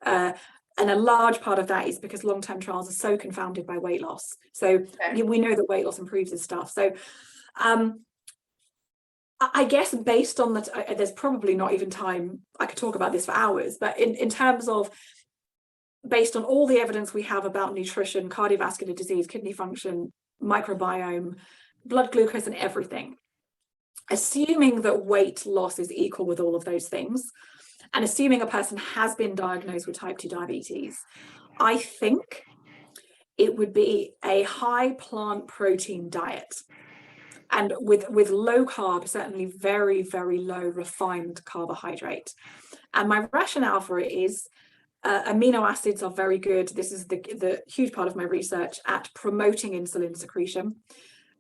and a large part of that is because long-term trials are so confounded by weight loss. So we know that weight loss improves this stuff. So I guess based on that, there's probably not even time. I could talk about this for hours, but in terms of based on all the evidence we have about nutrition, cardiovascular disease, kidney function, microbiome, blood glucose, and everything, assuming that weight loss is equal with all of those things, and assuming a person has been diagnosed with type 2 diabetes, I think it would be a high plant protein diet. And with low carb, certainly very, very low refined carbohydrate. And my rationale for it is amino acids are very good. This is the huge part of my research at promoting insulin secretion.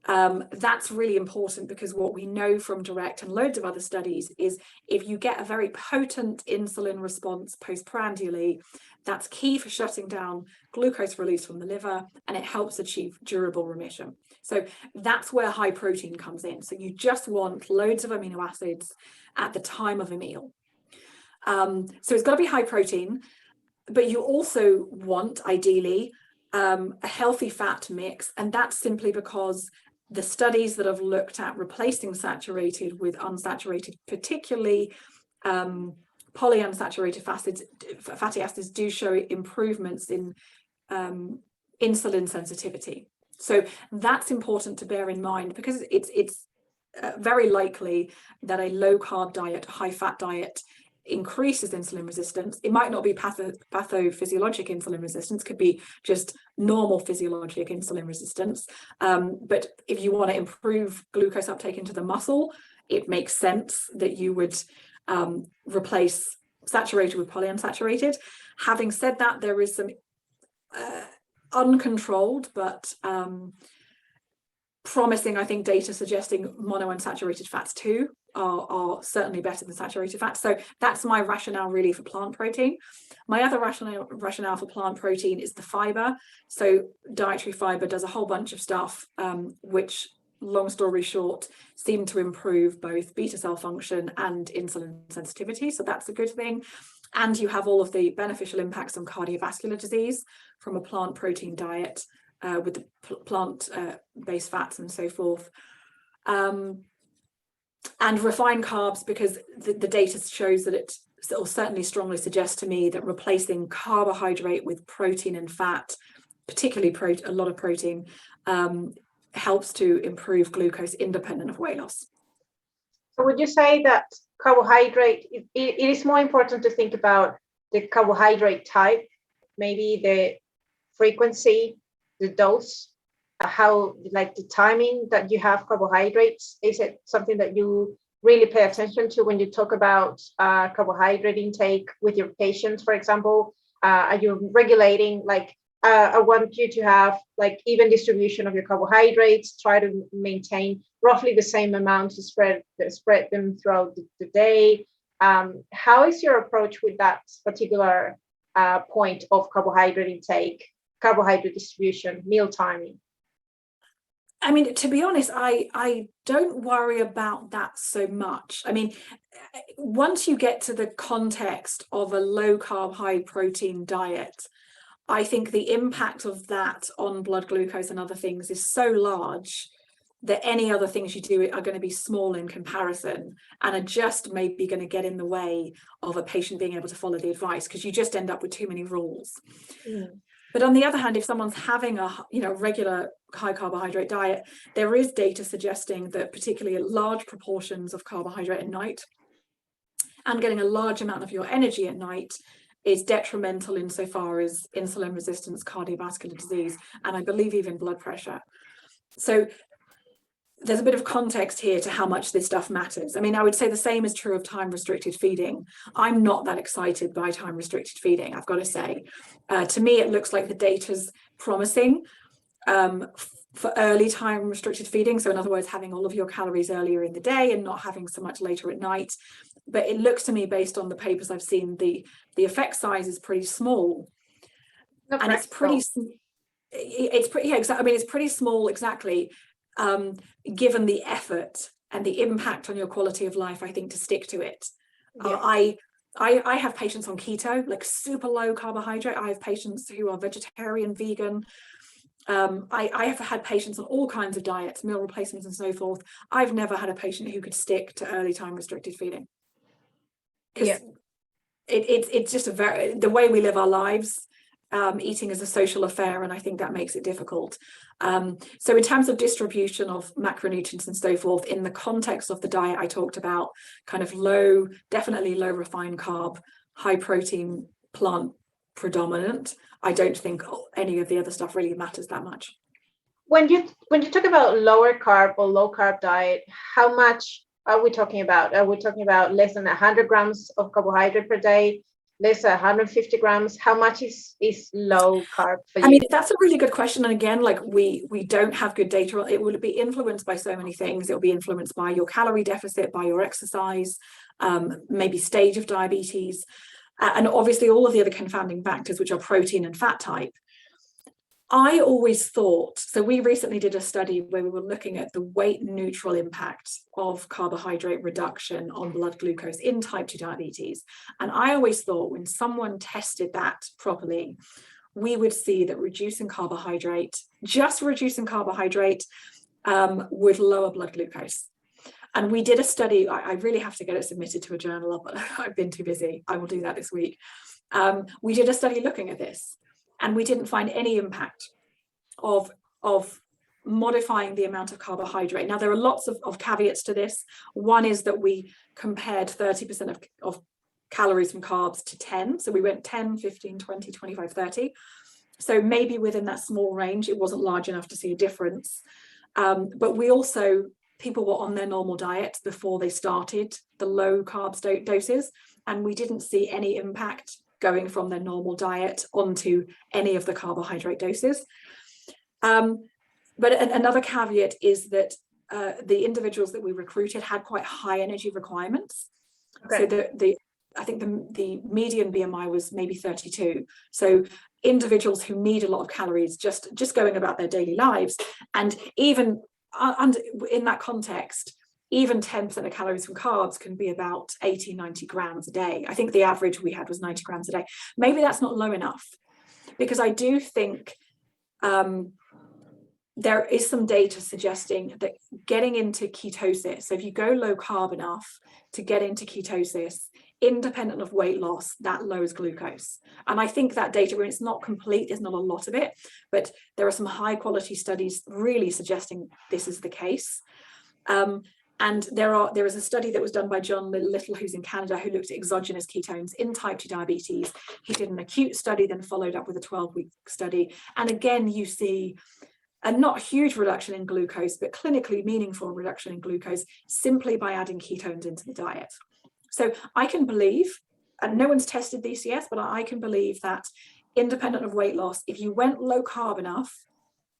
That's really important, because what we know from direct and loads of other studies is if you get a very potent insulin response postprandially, that's key for shutting down glucose release from the liver, and it helps achieve durable remission. So that's where high protein comes in. So you just want loads of amino acids at the time of a meal. So it's got to be high protein, but you also want, ideally, a healthy fat mix, and that's simply because the studies that have looked at replacing saturated with unsaturated, particularly polyunsaturated fatty acids, do show improvements in insulin sensitivity. So that's important to bear in mind, because it's very likely that a low carb diet, high fat diet, increases insulin resistance. It might not be pathophysiologic insulin resistance, could be just normal physiologic insulin resistance. But if you want to improve glucose uptake into the muscle, it makes sense that you would replace saturated with polyunsaturated. Having said that, there is some uncontrolled but promising, I think, data suggesting monounsaturated fats too are certainly better than saturated fats. So that's my rationale really for plant protein. My other rationale for plant protein is the fiber. So dietary fiber does a whole bunch of stuff, which, long story short, seem to improve both beta cell function and insulin sensitivity. So that's a good thing. And you have all of the beneficial impacts on cardiovascular disease from a plant protein diet with the plant-based fats and so forth. And refined carbs, because the data shows that it, or certainly strongly suggests to me, that replacing carbohydrate with protein and fat, particularly a lot of protein, helps to improve glucose independent of weight loss. So would you say that carbohydrate, it is more important to think about the carbohydrate type, maybe the frequency, the dose, how, like, the timing that you have carbohydrates? Is it something that you really pay attention to when you talk about carbohydrate intake with your patients, for example? Are you regulating, like, I want you to have like even distribution of your carbohydrates, try to maintain roughly the same amount to spread them throughout the day? How is your approach with that particular point of carbohydrate intake, carbohydrate distribution, meal timing? I mean, to be honest, I don't worry about that so much. I mean, once you get to the context of a low carb, high protein diet, I think the impact of that on blood glucose and other things is so large that any other things you do are going to be small in comparison, and are just maybe going to get in the way of a patient being able to follow the advice, because you just end up with too many rules. Mm. But on the other hand, if someone's having a regular high carbohydrate diet, there is data suggesting that particularly large proportions of carbohydrate at night and getting a large amount of your energy at night is detrimental insofar as insulin resistance, cardiovascular disease, and I believe even blood pressure. So there's a bit of context here to how much this stuff matters. I mean, I would say the same is true of time-restricted feeding. I'm not that excited by time-restricted feeding, I've got to say. To me, it looks like the data's promising for early time-restricted feeding. So in other words, having all of your calories earlier in the day and not having so much later at night. But it looks to me, based on the papers I've seen, the effect size is pretty small. No, and it's pretty, I mean, it's pretty small, exactly. Given the effort and the impact on your quality of life, I think, to stick to it. Yeah. I have patients on keto, like super low carbohydrate. I have patients who are vegetarian, vegan. I have had patients on all kinds of diets, meal replacements and so forth. I've never had a patient who could stick to early time restricted feeding. Because it's just the way we live our lives. Eating is a social affair, and I think that makes it difficult. So in terms of distribution of macronutrients and so forth, in the context of the diet I talked about, kind of definitely low refined carb, high protein, plant predominant, I don't think any of the other stuff really matters that much. When you talk about lower carb or low carb diet, how much are we talking about? Are we talking about less than 100 grams of carbohydrate per day? let's say 150 grams, how much is low carb for you? I mean, that's a really good question. And again, like we don't have good data. It will be influenced by so many things. It will be influenced by your calorie deficit, by your exercise, maybe stage of diabetes, and obviously all of the other confounding factors, which are protein and fat type. I always thought, so we recently did a study where we were looking at the weight neutral impact of carbohydrate reduction on blood glucose in type 2 diabetes. And I always thought when someone tested that properly, we would see that just reducing carbohydrate would lower blood glucose. And we did a study, I really have to get it submitted to a journal, but I've been too busy. I will do that this week. We did a study looking at this, and we didn't find any impact of modifying the amount of carbohydrate. Now, there are lots of caveats to this. One is that we compared 30% of calories from carbs to 10. So we went 10, 15, 20, 25, 30. So maybe within that small range, it wasn't large enough to see a difference. But we also, people were on their normal diet before they started the low carbs doses, and we didn't see any impact going from their normal diet onto any of the carbohydrate doses. But another caveat is that the individuals that we recruited had quite high energy requirements. Okay. So I think the median BMI was maybe 32. So individuals who need a lot of calories just going about their daily lives, and even in that context, even 10% of calories from carbs can be about 80, 90 grams a day. I think the average we had was 90 grams a day. Maybe that's not low enough, because I do think there is some data suggesting that getting into ketosis, so if you go low carb enough to get into ketosis, independent of weight loss, that lowers glucose. And I think that data, when it's not complete, there's not a lot of it, but there are some high quality studies really suggesting this is the case. And there is a study that was done by John Little, who's in Canada, who looked at exogenous ketones in type 2 diabetes. He did an acute study, then followed up with a 12-week study. And again, you see a not huge reduction in glucose, but clinically meaningful reduction in glucose simply by adding ketones into the diet. So I can believe, and no one's tested these yet, but I can believe that independent of weight loss, if you went low carb enough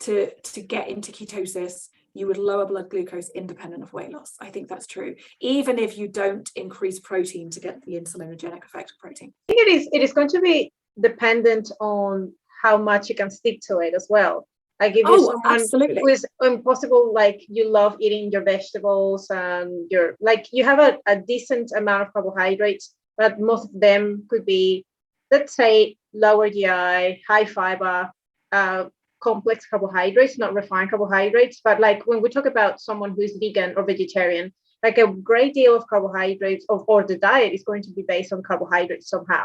to get into ketosis, you would lower blood glucose independent of weight loss. I think that's true, even if you don't increase protein to get the insulinogenic effect of protein. I think it is going to be dependent on how much you can stick to it as well. Like if you're someone absolutely. who is impossible, like you love eating your vegetables and you're like, you have a decent amount of carbohydrates, but most of them could be, let's say, lower GI, high fiber, complex carbohydrates, not refined carbohydrates. But like when we talk about someone who is vegan or vegetarian, like a great deal of carbohydrates or the diet is going to be based on carbohydrates somehow.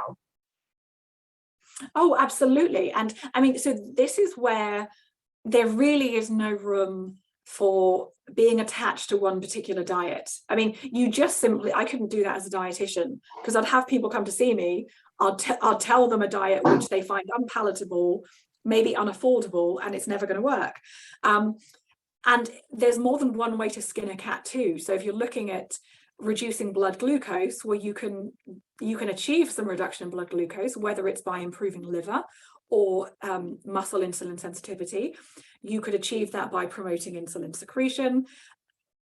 Oh, absolutely. And I mean, so this is where there really is no room for being attached to one particular diet. I mean, I couldn't do that as a dietitian, because I'd have people come to see me, I'll tell them a diet which they find unpalatable, maybe unaffordable, and it's never going to work. And there's more than one way to skin a cat too. So if you're looking at reducing blood glucose, well, you can achieve some reduction in blood glucose, whether it's by improving liver or muscle insulin sensitivity. You could achieve that by promoting insulin secretion,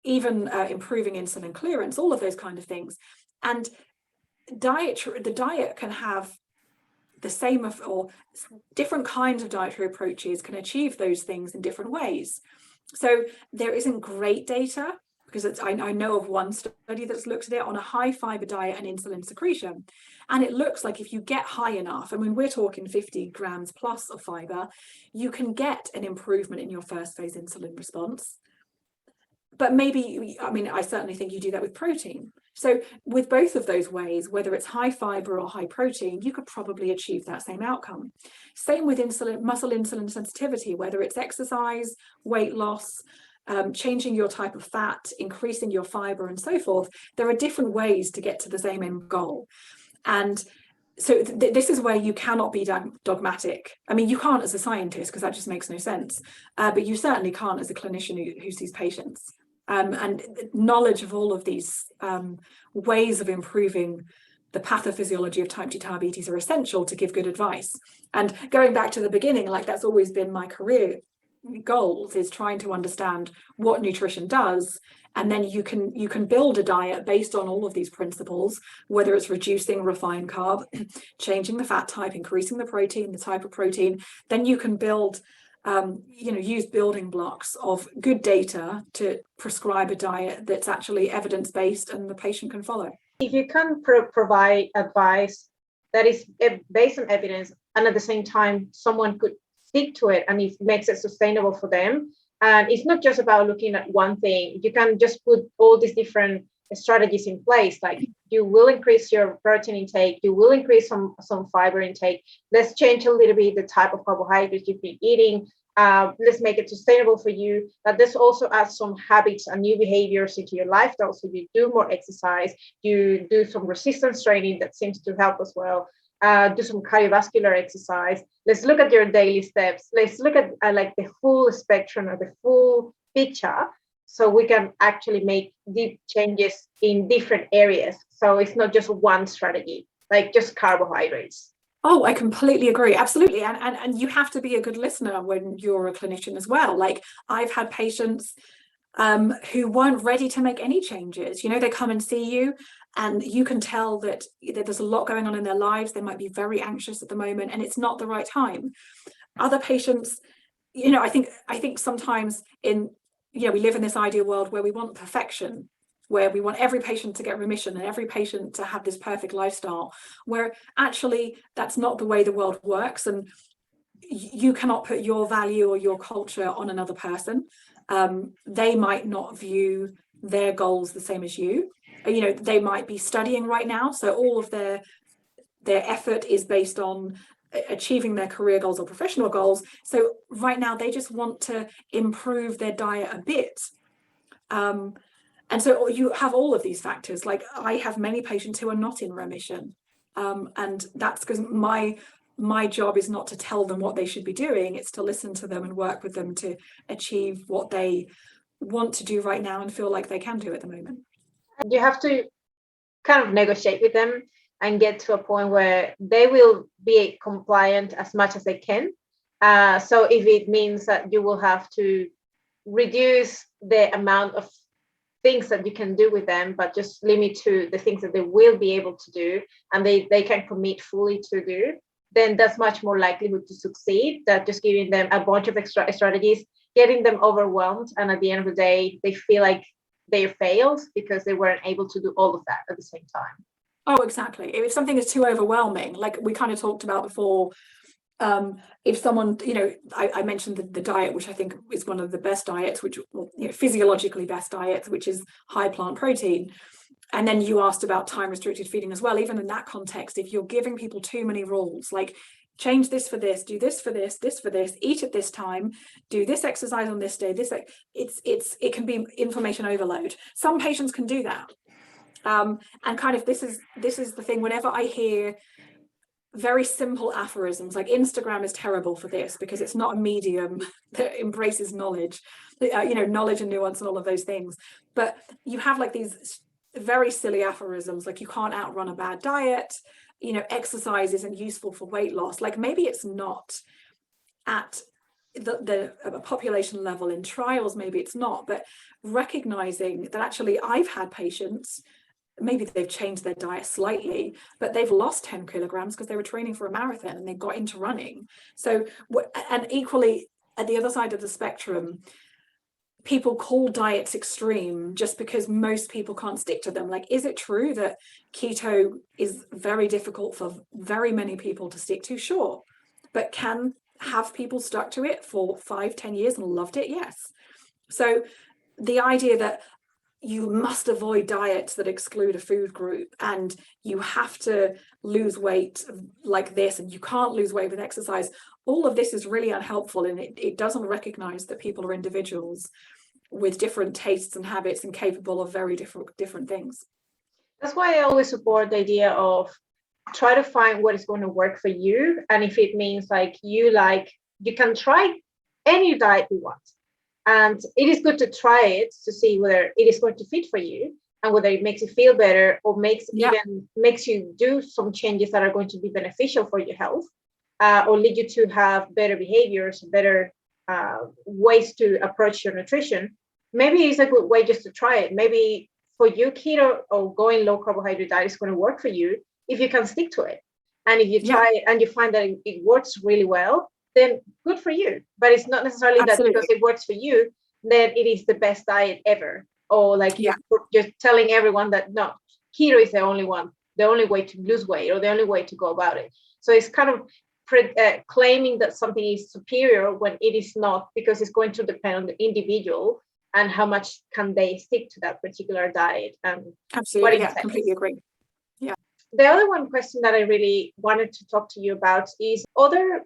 even improving insulin clearance, all of those kind of things. And the diet can have the same or different kinds of dietary approaches can achieve those things in different ways. So there isn't great data, because I know of one study that's looked at it on a high fiber diet and insulin secretion. And it looks like if you get high enough, I mean, we're talking 50 grams plus of fiber, you can get an improvement in your first phase insulin response. But maybe, I mean, I certainly think you do that with protein. So with both of those ways, whether it's high fiber or high protein, you could probably achieve that same outcome. Same with muscle insulin sensitivity, whether it's exercise, weight loss, changing your type of fat, increasing your fiber, and so forth. There are different ways to get to the same end goal. And so this is where you cannot be dogmatic. I mean, you can't as a scientist, because that just makes no sense. But you certainly can't as a clinician who sees patients. And knowledge of all of these ways of improving the pathophysiology of type 2 diabetes are essential to give good advice. And going back to the beginning, like that's always been my career goals, is trying to understand what nutrition does, and then you can build a diet based on all of these principles, whether it's reducing refined carb, changing the fat type, increasing the protein, the type of protein. Then you can build use building blocks of good data to prescribe a diet that's actually evidence-based and the patient can follow. If you can provide advice that is based on evidence, and at the same time someone could stick to it and it makes it sustainable for them, and it's not just about looking at one thing, you can just put all these different strategies in place. Like you will increase your protein intake, you will increase some fiber intake, let's change a little bit the type of carbohydrates you've been eating, let's make it sustainable for you. But this also adds some habits and new behaviors into your lifestyle. So you do more exercise, you do some resistance training that seems to help as well, do some cardiovascular exercise. Let's look at your daily steps. Let's look at like the full spectrum or the full picture, so we can actually make deep changes in different areas. So it's not just one strategy, like just carbohydrates. Oh, I completely agree. Absolutely. And you have to be a good listener when you're a clinician as well. Like I've had patients who weren't ready to make any changes. They come and see you and you can tell that there's a lot going on in their lives. They might be very anxious at the moment and it's not the right time. Other patients, I think sometimes we live in this ideal world where we want perfection, where we want every patient to get remission and every patient to have this perfect lifestyle, where actually that's not the way the world works. And you cannot put your value or your culture on another person. They might not view their goals the same as you. They might be studying right now, so all of their effort is based on achieving their career goals or professional goals. So right now they just want to improve their diet a bit. And so you have all of these factors. Like I have many patients who are not in remission. And that's because my job is not to tell them what they should be doing. It's to listen to them and work with them to achieve what they want to do right now and feel like they can do at the moment. You have to kind of negotiate with them and get to a point where they will be compliant as much as they can. So if it means that you will have to reduce the amount of things that you can do with them, but just limit to the things that they will be able to do and they can commit fully to do, then that's much more likelihood to succeed than just giving them a bunch of extra strategies, getting them overwhelmed, and at the end of the day they feel like they failed because they weren't able to do all of that at the same time. Oh, exactly. If something is too overwhelming, like we kind of talked about before, if someone, I mentioned the diet, which I think is one of the best diets, which physiologically best diets, which is high plant protein. And then you asked about time restricted feeding as well. Even in that context, if you're giving people too many rules, like change this for this, do this for this, this for this, eat at this time, do this exercise on this day, it can be information overload. Some patients can do that. And kind of this is the thing, whenever I hear very simple aphorisms, like Instagram is terrible for this because it's not a medium that embraces knowledge, knowledge and nuance and all of those things. But you have like these very silly aphorisms, like you can't outrun a bad diet, exercise isn't useful for weight loss. Like maybe it's not at the population level in trials, maybe it's not, but recognizing that actually I've had patients, maybe they've changed their diet slightly, but they've lost 10 kilograms because they were training for a marathon and they got into running. So, and equally at the other side of the spectrum, people call diets extreme just because most people can't stick to them. Like, is it true that keto is very difficult for very many people to stick to? Sure. But have people stuck to it for 5-10 years and loved it? Yes. So the idea that you must avoid diets that exclude a food group and you have to lose weight like this and you can't lose weight with exercise, all of this is really unhelpful, and it doesn't recognize that people are individuals with different tastes and habits and capable of very different things. That's why I always support the idea of try to find what is going to work for you. And if it means you can try any diet you want. And it is good to try it to see whether it is going to fit for you. and whether it makes you feel better or makes you do some changes that are going to be beneficial for your health, or lead you to have better behaviors, better ways to approach your nutrition, maybe it's a good way just to try it. Maybe for you, keto or going low carbohydrate diet is going to work for you if you can stick to it. And if you try it and you find that it works really well, then good for you. But it's not necessarily that because it works for you, then it is the best diet ever. Or like you're telling everyone that no, keto is the only way to lose weight or the only way to go about it. So it's kind of claiming that something is superior when it is not, because it's going to depend on the individual and how much can they stick to that particular diet. Absolutely, completely agree. Yeah. The other one question that I really wanted to talk to you about is other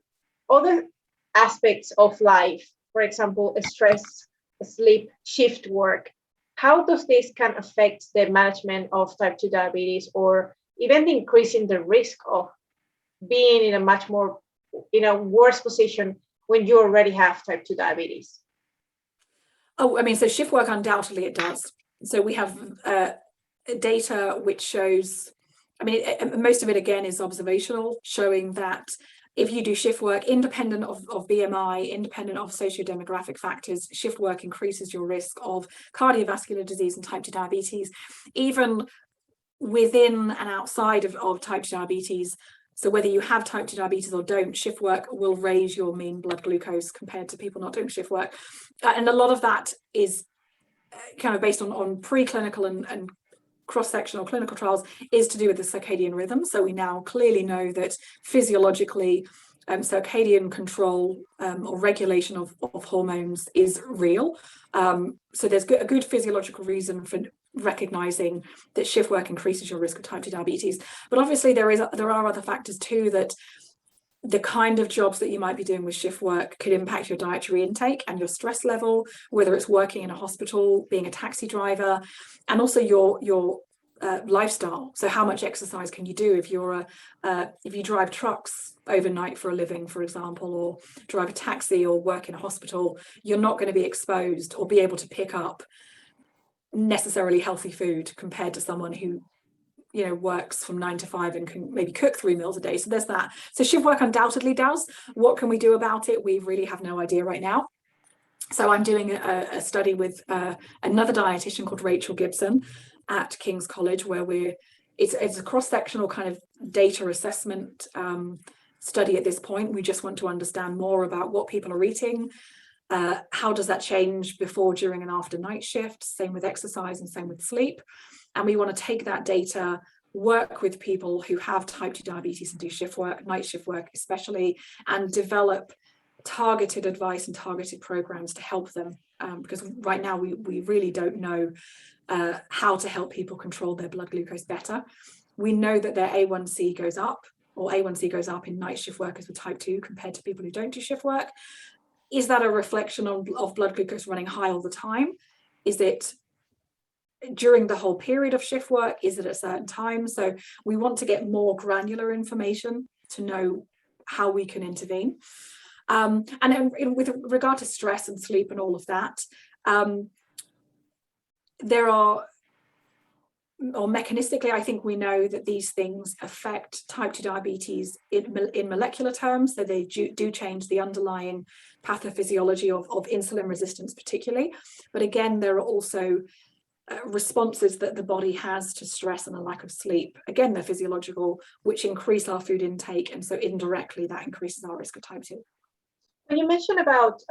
aspects of life, for example, stress, sleep, shift work. How does this can affect the management of type 2 diabetes, or even increasing the risk of being in a much more, worse position when you already have type 2 diabetes? Oh, I mean, so shift work, undoubtedly it does. So we have data which shows, I mean, most of it again is observational, showing that if you do shift work, independent of BMI, independent of socio-demographic factors, shift work increases your risk of cardiovascular disease and type 2 diabetes, even within and outside of type 2 diabetes. So whether you have type 2 diabetes or don't, shift work will raise your mean blood glucose compared to people not doing shift work. And a lot of that is kind of based on preclinical and cross-sectional clinical trials, is to do with the circadian rhythm. So we now clearly know that physiologically, circadian control or regulation of hormones is real. So there's a good physiological reason for recognizing that shift work increases your risk of type 2 diabetes. But obviously there are other factors too, that the kind of jobs that you might be doing with shift work could impact your dietary intake and your stress level, whether it's working in a hospital, being a taxi driver, and also your lifestyle. So how much exercise can you do if you drive trucks overnight for a living, for example, or drive a taxi or work in a hospital? You're not going to be exposed or be able to pick up necessarily healthy food compared to someone who works from 9 to 5 and can maybe cook 3 meals a day. So there's that. So shift work undoubtedly does. What can we do about it? We really have no idea right now. So I'm doing a study with another dietitian called Rachel Gibson at King's College, where it's a cross-sectional kind of data assessment study at this point. We just want to understand more about what people are eating. How does that change before, during, and after night shift? Same with exercise and same with sleep. And we want to take that data, work with people who have type 2 diabetes and do shift work, night shift work especially, and develop targeted advice and targeted programs to help them. Because right now we really don't know how to help people control their blood glucose better. We know that their A1C goes up, or A1C goes up in night shift workers with type 2 compared to people who don't do shift work. Is that a reflection of blood glucose running high all the time? Is it during the whole period of shift work? Is it at certain times? So we want to get more granular information to know how we can intervene. And with regard to stress and sleep and all of that, mechanistically, I think we know that these things affect type 2 diabetes in molecular terms. So they do change the underlying pathophysiology of insulin resistance particularly. But again, there are also responses that the body has to stress and a lack of sleep. Again, they're physiological, which increase our food intake. And so indirectly, that increases our risk of type 2. When you mentioned about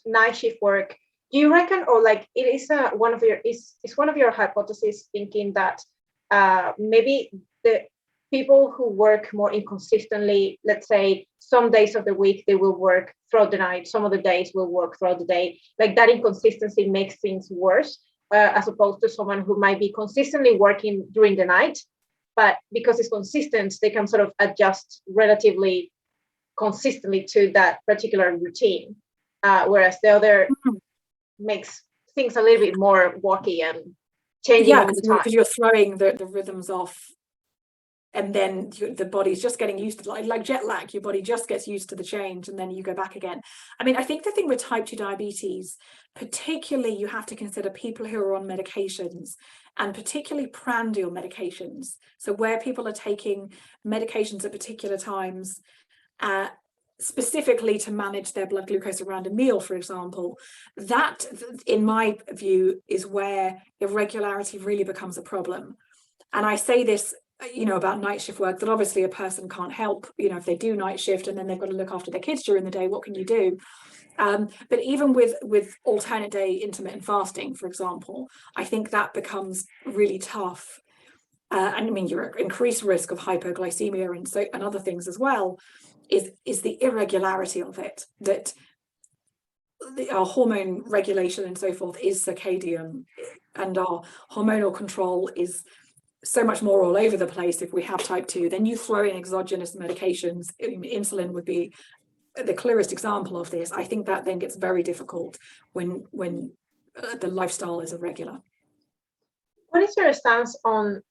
night shift work, do you reckon, or like it is one of your hypotheses, thinking that maybe the people who work more inconsistently, let's say some days of the week they will work throughout the night, some of the days will work throughout the day, like that inconsistency makes things worse, as opposed to someone who might be consistently working during the night, but because it's consistent, they can sort of adjust relatively consistently to that particular routine, whereas the other makes things a little bit more wacky and changing all the time. Because you're throwing the rhythms off and then the body's just getting used to, like jet lag, your body just gets used to the change, and then you go back again. I mean, I think the thing with type 2 diabetes, particularly, you have to consider people who are on medications, and particularly prandial medications. So where people are taking medications at particular times, specifically to manage their blood glucose around a meal, for example, that, in my view, is where irregularity really becomes a problem. And I say this, about night shift work, that obviously a person can't help, if they do night shift and then they've got to look after their kids during the day, what can you do? But even with alternate day intermittent fasting, for example, I think that becomes really tough. And I mean, your increased risk of hypoglycemia and other things as well is the irregularity of it, that our hormone regulation and so forth is circadian, and our hormonal control is so much more all over the place if we have type 2. Then you throw in exogenous medications. Insulin would be the clearest example of this. I think that then gets very difficult when the lifestyle is irregular. What is your stance on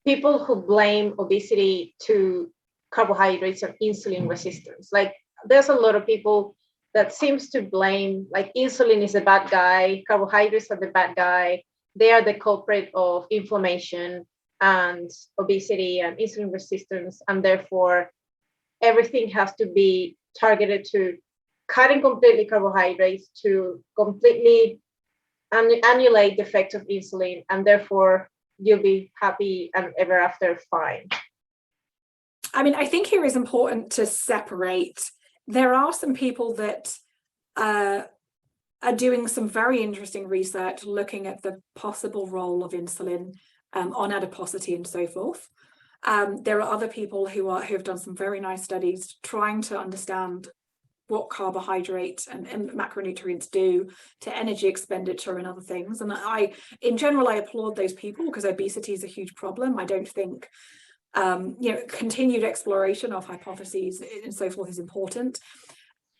people who blame obesity to carbohydrates and insulin resistance? Like, there's a lot of people that seems to blame, like, insulin is the bad guy, carbohydrates are the bad guy, they are the culprit of inflammation and obesity and insulin resistance, and therefore everything has to be targeted to cutting completely carbohydrates, to completely annihilate the effect of insulin, and therefore you'll be happy and ever after fine. I mean, I think here is important to separate. There are some people that are doing some very interesting research looking at the possible role of insulin on adiposity and so forth. There are other people who have done some very nice studies trying to understand what carbohydrates and macronutrients do to energy expenditure and other things. And in general, I applaud those people, because obesity is a huge problem. I don't think continued exploration of hypotheses and so forth is important.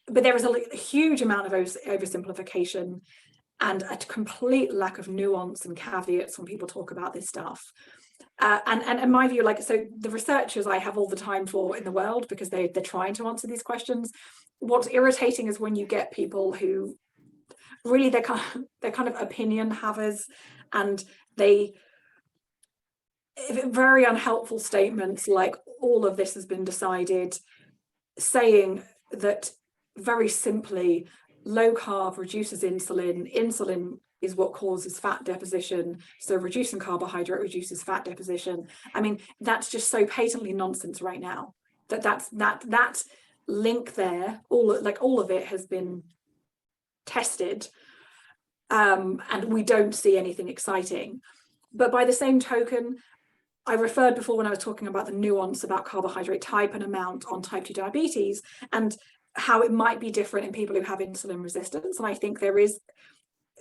But there is a huge amount of oversimplification and a complete lack of nuance and caveats when people talk about this stuff. And in my view, so the researchers I have all the time for in the world, because they're trying to answer these questions. What's irritating is when you get people who really, they're kind of opinion havers, and they very unhelpful statements like, all of this has been decided, saying that very simply, low carb reduces insulin. Insulin is what causes fat deposition, so reducing carbohydrate reduces fat deposition. I mean, that's just so patently nonsense right now. That link there, all of it has been tested, and we don't see anything exciting. But by the same token, I referred before when I was talking about the nuance about carbohydrate type and amount on type 2 diabetes, and how it might be different in people who have insulin resistance. And I think there is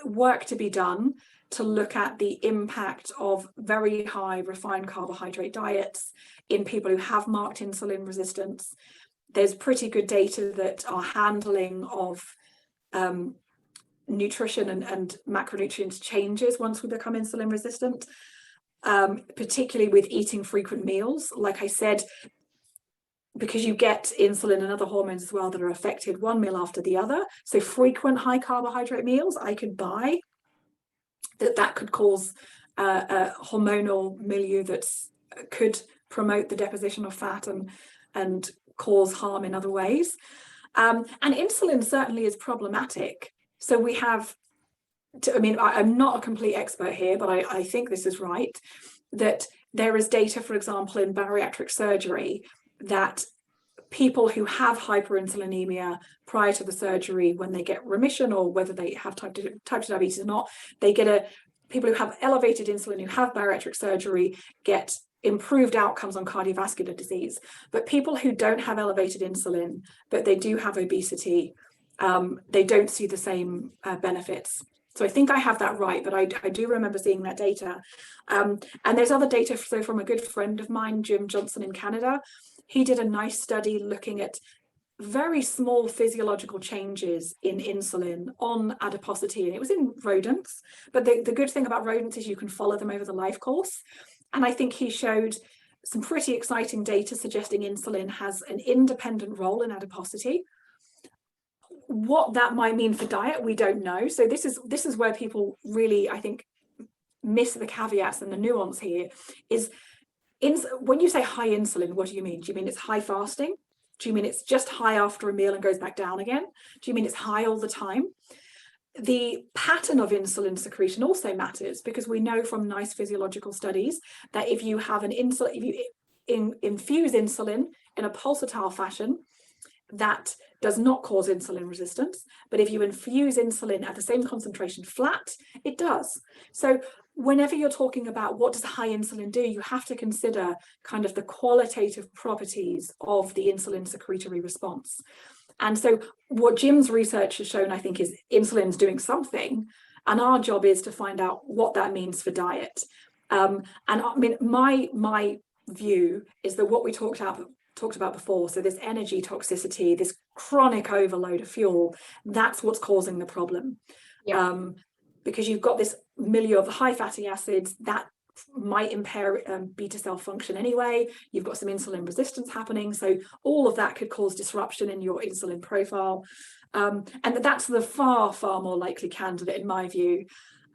work to be done to look at the impact of very high refined carbohydrate diets in people who have marked insulin resistance. There's pretty good data that our handling of nutrition and macronutrients changes once we become insulin resistant, particularly with eating frequent meals. Like I said, because you get insulin and other hormones as well that are affected one meal after the other. So frequent high carbohydrate meals, I could buy that could cause a hormonal milieu that could promote the deposition of fat and cause harm in other ways. And insulin certainly is problematic. So we have I'm not a complete expert here, but I think this is right, that there is data, for example, in bariatric surgery, that people who have hyperinsulinemia prior to the surgery, when they get remission, or whether they have type 2 diabetes or not, people who have elevated insulin who have bariatric surgery get improved outcomes on cardiovascular disease. But people who don't have elevated insulin, but they do have obesity, they don't see the same benefits. So I think I have that right, but I do remember seeing that data. And there's other data, so from a good friend of mine, Jim Johnson in Canada. He did a nice study looking at very small physiological changes in insulin on adiposity, and it was in rodents. But the good thing about rodents is you can follow them over the life course. And I think he showed some pretty exciting data suggesting insulin has an independent role in adiposity. What that might mean for diet, we don't know. So this is where people really, I think, miss the caveats and the nuance here. Is when you say high insulin, what do you mean? Do you mean it's high fasting? Do you mean it's just high after a meal and goes back down again? Do you mean it's high all the time? The pattern of insulin secretion also matters, because we know from nice physiological studies that if you have if you infuse insulin in a pulsatile fashion, that does not cause insulin resistance. But if you infuse insulin at the same concentration flat, it does. So whenever you're talking about what does high insulin do, you have to consider kind of the qualitative properties of the insulin secretory response. And so what Jim's research has shown, I think, is insulin's doing something, and our job is to find out what that means for diet. And I mean, my view is that what we talked about before, so this energy toxicity, this chronic overload of fuel, that's what's causing the problem. Yeah. Because you've got this milieu of high fatty acids that might impair beta cell function anyway. You've got some insulin resistance happening, so all of that could cause disruption in your insulin profile, and that's the far more likely candidate in my view.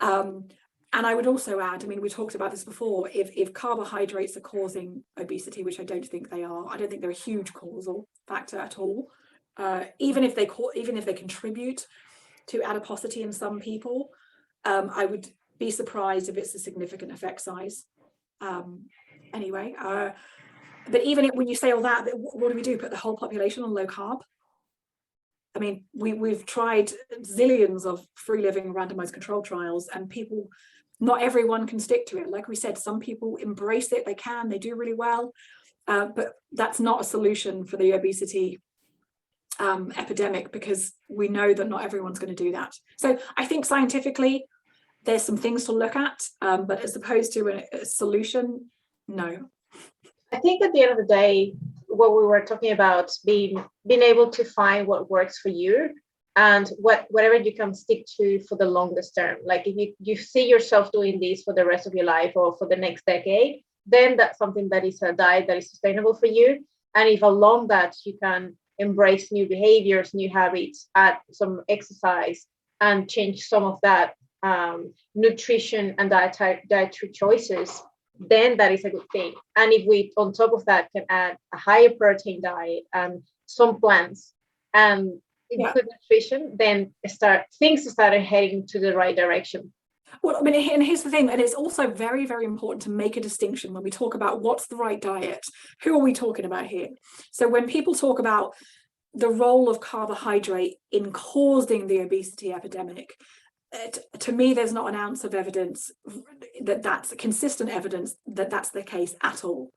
And I would also add, I mean, we talked about this before, if carbohydrates are causing obesity, which I don't think they are, I don't think they're a huge causal factor at all, even if they contribute to adiposity in some people, I would be surprised if it's a significant effect size. Anyway, but even when you say all that, what do? Put the whole population on low carb? I mean, we've tried zillions of free living randomized control trials, and people, not everyone can stick to it. Like we said, some people embrace it, they do really well, but that's not a solution for the obesity epidemic, because we know that not everyone's going to do that. So I think scientifically, there's some things to look at, but as opposed to a solution, no. I think at the end of the day, what we were talking about, being able to find what works for you and whatever you can stick to for the longest term. Like if you see yourself doing this for the rest of your life or for the next decade, then that's something that is a diet that is sustainable for you. And if along that you can embrace new behaviors, new habits, add some exercise, and change some of that nutrition and dietary choices, then that is a good thing. And if we on top of that can add a higher protein diet and some plants and good nutrition, then things started heading to the right direction. Well, I mean, and here's the thing, and it's also very, very important to make a distinction when we talk about what's the right diet. Who are we talking about here? So when people talk about the role of carbohydrate in causing the obesity epidemic, to me, there's not an ounce of evidence that's consistent evidence that that's the case at all.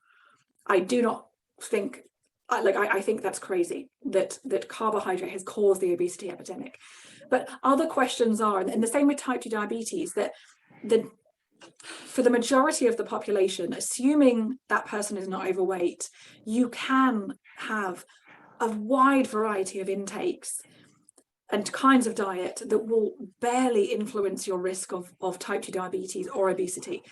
I do not think, I think that's crazy that carbohydrate has caused the obesity epidemic. But other questions are, and the same with type 2 diabetes, that for the majority of the population, assuming that person is not overweight, you can have a wide variety of intakes and kinds of diet that will barely influence your risk of type 2 diabetes or obesity.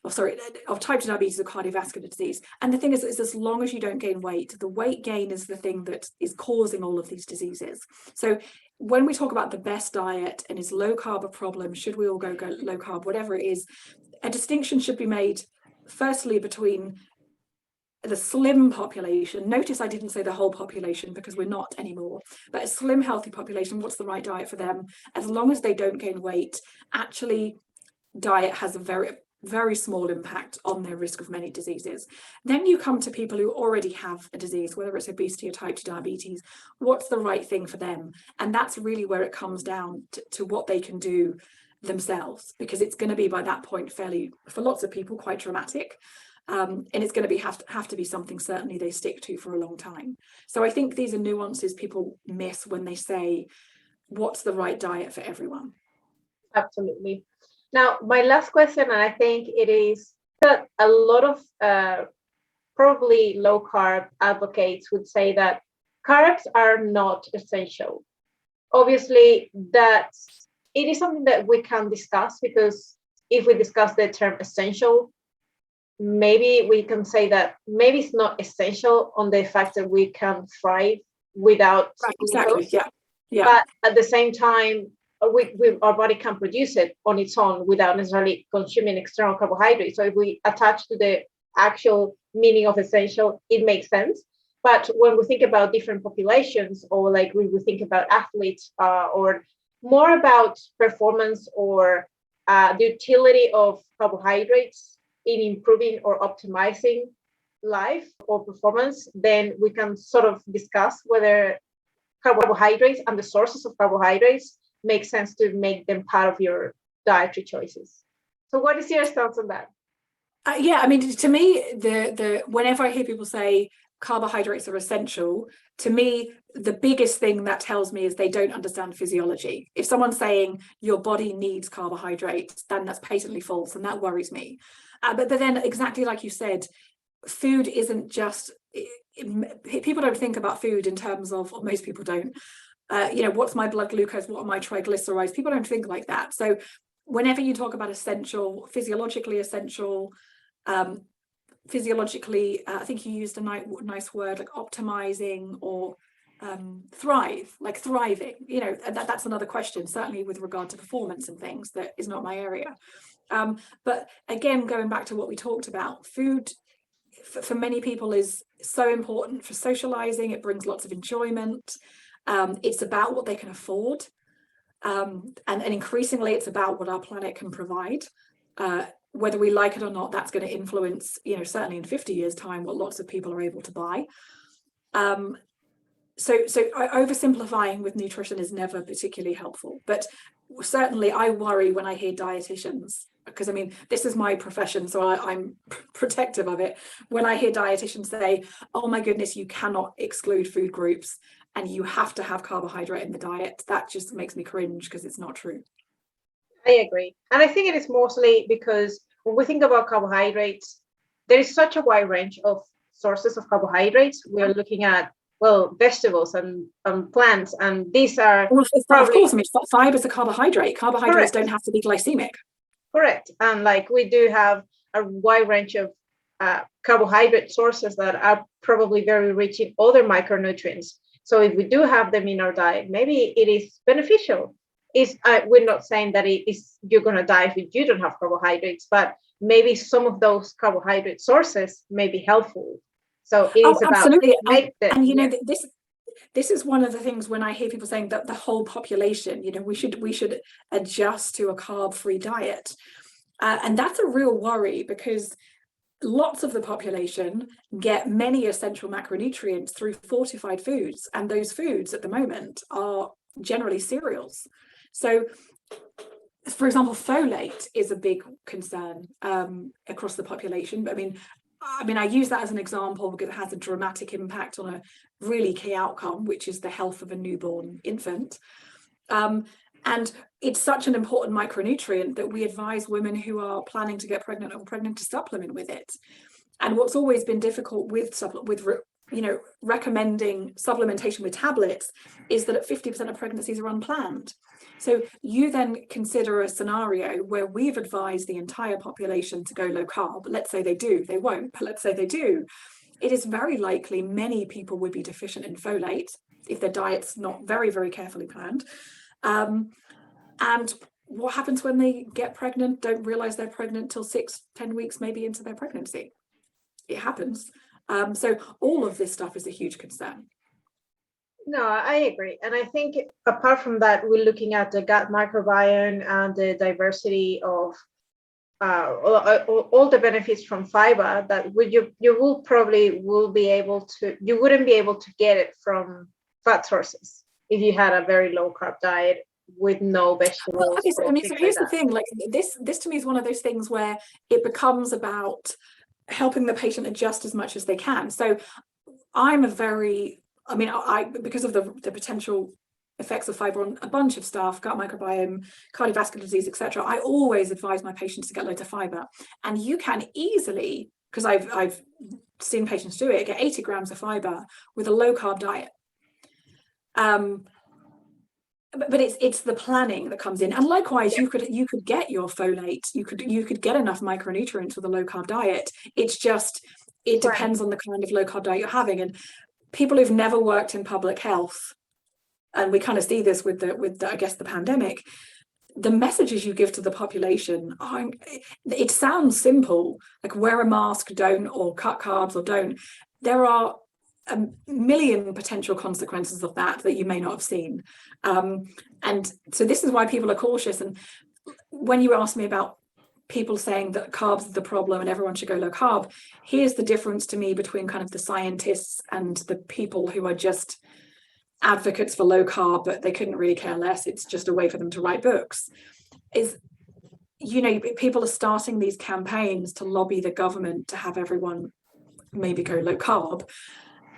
Of type 2 diabetes or cardiovascular disease. And the thing is as long as you don't gain weight, the weight gain is the thing that is causing all of these diseases. So when we talk about the best diet and is low carb a problem, should we all go low carb, whatever it is, a distinction should be made firstly between the slim population. Notice I didn't say the whole population because we're not anymore, but a slim, healthy population, what's the right diet for them? As long as they don't gain weight, actually diet has a very, very small impact on their risk of many diseases. Then you come to people who already have a disease, whether it's obesity or type 2 diabetes, what's the right thing for them? And that's really where it comes down to what they can do themselves, because it's going to be by that point fairly, for lots of people, quite dramatic. And it's going to have to be something certainly they stick to for a long time. So I think these are nuances people miss when they say, what's the right diet for everyone? Absolutely. Now, my last question, and I think it is that a lot of probably low carb advocates would say that carbs are not essential. Obviously, that it is something that we can discuss, because if we discuss the term essential, maybe we can say that maybe it's not essential on the fact that we can thrive without exactly. glucose. Yeah. But at the same time, our body can produce it on its own without necessarily consuming external carbohydrates. So if we attach to the actual meaning of essential, it makes sense. But when we think about different populations, or like we think about athletes, or more about performance or the utility of carbohydrates in improving or optimizing life or performance, then we can sort of discuss whether carbohydrates and the sources of carbohydrates make sense to make them part of your dietary choices. So what is your stance on that? Yeah, I mean, to me, the whenever I hear people say carbohydrates are essential, to me, the biggest thing that tells me is they don't understand physiology. If someone's saying your body needs carbohydrates, then that's patently false, and that worries me. But then, exactly like you said, food isn't just, people don't think about food in terms of, or most people don't, what's my blood glucose, what are my triglycerides? People don't think like that. So whenever you talk about essential, physiologically essential, physiologically, I think you used a nice word like optimizing, or thrive, like thriving, that's another question, certainly with regard to performance and things, that is not my area. But again, going back to what we talked about, food for many people is so important for socializing. It brings lots of enjoyment. It's about what they can afford. And increasingly it's about what our planet can provide. Whether we like it or not, that's going to influence, certainly in 50 years' time, what lots of people are able to buy. So oversimplifying with nutrition is never particularly helpful. But certainly I worry when I hear dietitians, because I mean, this is my profession, so I'm protective of it. When I hear dietitians say, oh my goodness, you cannot exclude food groups and you have to have carbohydrate in the diet, that just makes me cringe, because it's not true. I agree. And I think it is mostly because when we think about carbohydrates, there is such a wide range of sources of carbohydrates. We are looking at, vegetables and plants, and these are of course, I mean, fiber is a carbohydrate. Carbohydrates Correct. Don't have to be glycemic. Correct. And like we do have a wide range of carbohydrate sources that are probably very rich in other micronutrients. So if we do have them in our diet, maybe it is beneficial. We're not saying that you're going to die if you don't have carbohydrates, but maybe some of those carbohydrate sources may be helpful. So it is about absolutely. And this is one of the things when I hear people saying that the whole population, we should adjust to a carb-free diet, and that's a real worry, because lots of the population get many essential macronutrients through fortified foods, and those foods at the moment are generally cereals. So, for example, folate is a big concern across the population. I mean, I use that as an example because it has a dramatic impact on a really key outcome, which is the health of a newborn infant. And it's such an important micronutrient that we advise women who are planning to get pregnant or pregnant to supplement with it. And what's always been difficult with recommending supplementation with tablets is that 50% of pregnancies are unplanned. So you then consider a scenario where we've advised the entire population to go low carb. Let's say they do, they won't, but let's say they do. It is very likely many people would be deficient in folate if their diet's not very, very carefully planned. And what happens when they get pregnant, don't realize they're pregnant till 6-10 weeks maybe into their pregnancy? It happens. So all of this stuff is a huge concern. No, I agree. And I think apart from that, we're looking at the gut microbiome and the diversity of all the benefits from fiber that you wouldn't be able to get it from fat sources if you had a very low carb diet with no vegetables. Well, okay, so here's the thing, like this to me is one of those things where it becomes about helping the patient adjust as much as they can. So because of the potential effects of fiber on a bunch of stuff, gut microbiome, cardiovascular disease, etc., I always advise my patients to get loads of fiber. And you can easily, because I've seen patients do it, get 80 grams of fiber with a low carb diet. but it's the planning that comes in, and likewise you could get your folate, you could get enough micronutrients with a low carb diet. It's just it depends on the kind of low carb diet you're having. And people who've never worked in public health, and we kind of see this with the I guess the pandemic, the messages you give to the population it sounds simple, like wear a mask, don't, or cut carbs, or don't. There are a million potential consequences of that you may not have seen, and so this is why people are cautious. And when you ask me about people saying that carbs are the problem and everyone should go low carb, here's the difference to me between kind of the scientists and the people who are just advocates for low carb, but they couldn't really care less, it's just a way for them to write books. Is, people are starting these campaigns to lobby the government to have everyone maybe go low carb,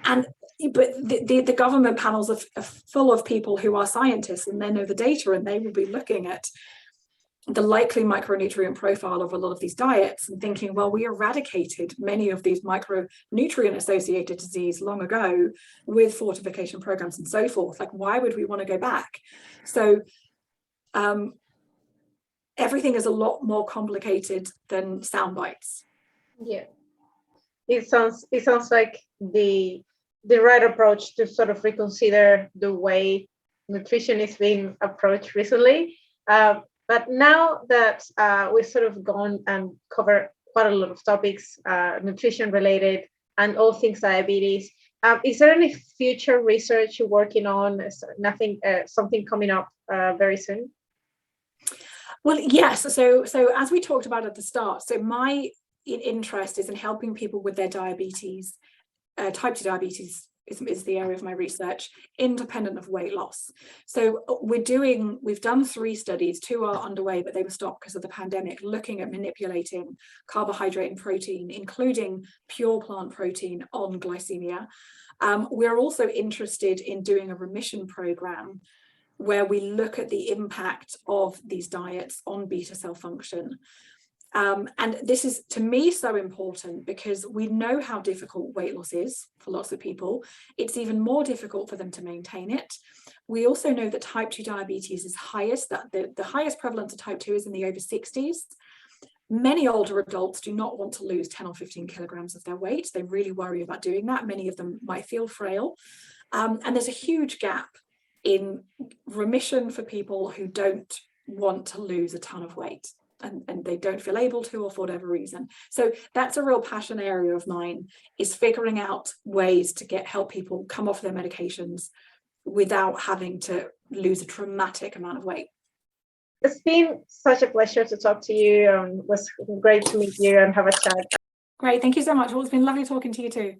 but the government panels are full of people who are scientists, and they know the data, and they will be looking at the likely micronutrient profile of a lot of these diets and thinking, well, we eradicated many of these micronutrient associated disease long ago with fortification programs and so forth. Like, why would we want to go back? So everything is a lot more complicated than sound bites. Yeah, it sounds like the right approach to sort of reconsider the way nutrition is being approached recently. But now that we've sort of gone and covered quite a lot of topics, nutrition related and all things diabetes, is there any future research you're working on? Something coming up very soon? Well, yes. So as we talked about at the start, so my interest is in helping people with their diabetes. Type 2 diabetes is the area of my research, independent of weight loss. So we've done 3 studies, 2 are underway, but they were stopped because of the pandemic, looking at manipulating carbohydrate and protein, including pure plant protein, on glycemia. We're also interested in doing a remission program where we look at the impact of these diets on beta cell function. And this is, to me, so important because we know how difficult weight loss is for lots of people. It's even more difficult for them to maintain it. We also know that type 2 diabetes is highest, that the highest prevalence of type 2 is in the over 60s. Many older adults do not want to lose 10 or 15 kilograms of their weight. They really worry about doing that. Many of them might feel frail. And there's a huge gap in remission for people who don't want to lose a ton of weight. And they don't feel able to, or for whatever reason. So that's a real passion area of mine, is figuring out ways to help people come off their medications without having to lose a dramatic amount of weight. It's been such a pleasure to talk to you. It was great to meet you and have a chat. Great, thank you so much. Well, it's been lovely talking to you too.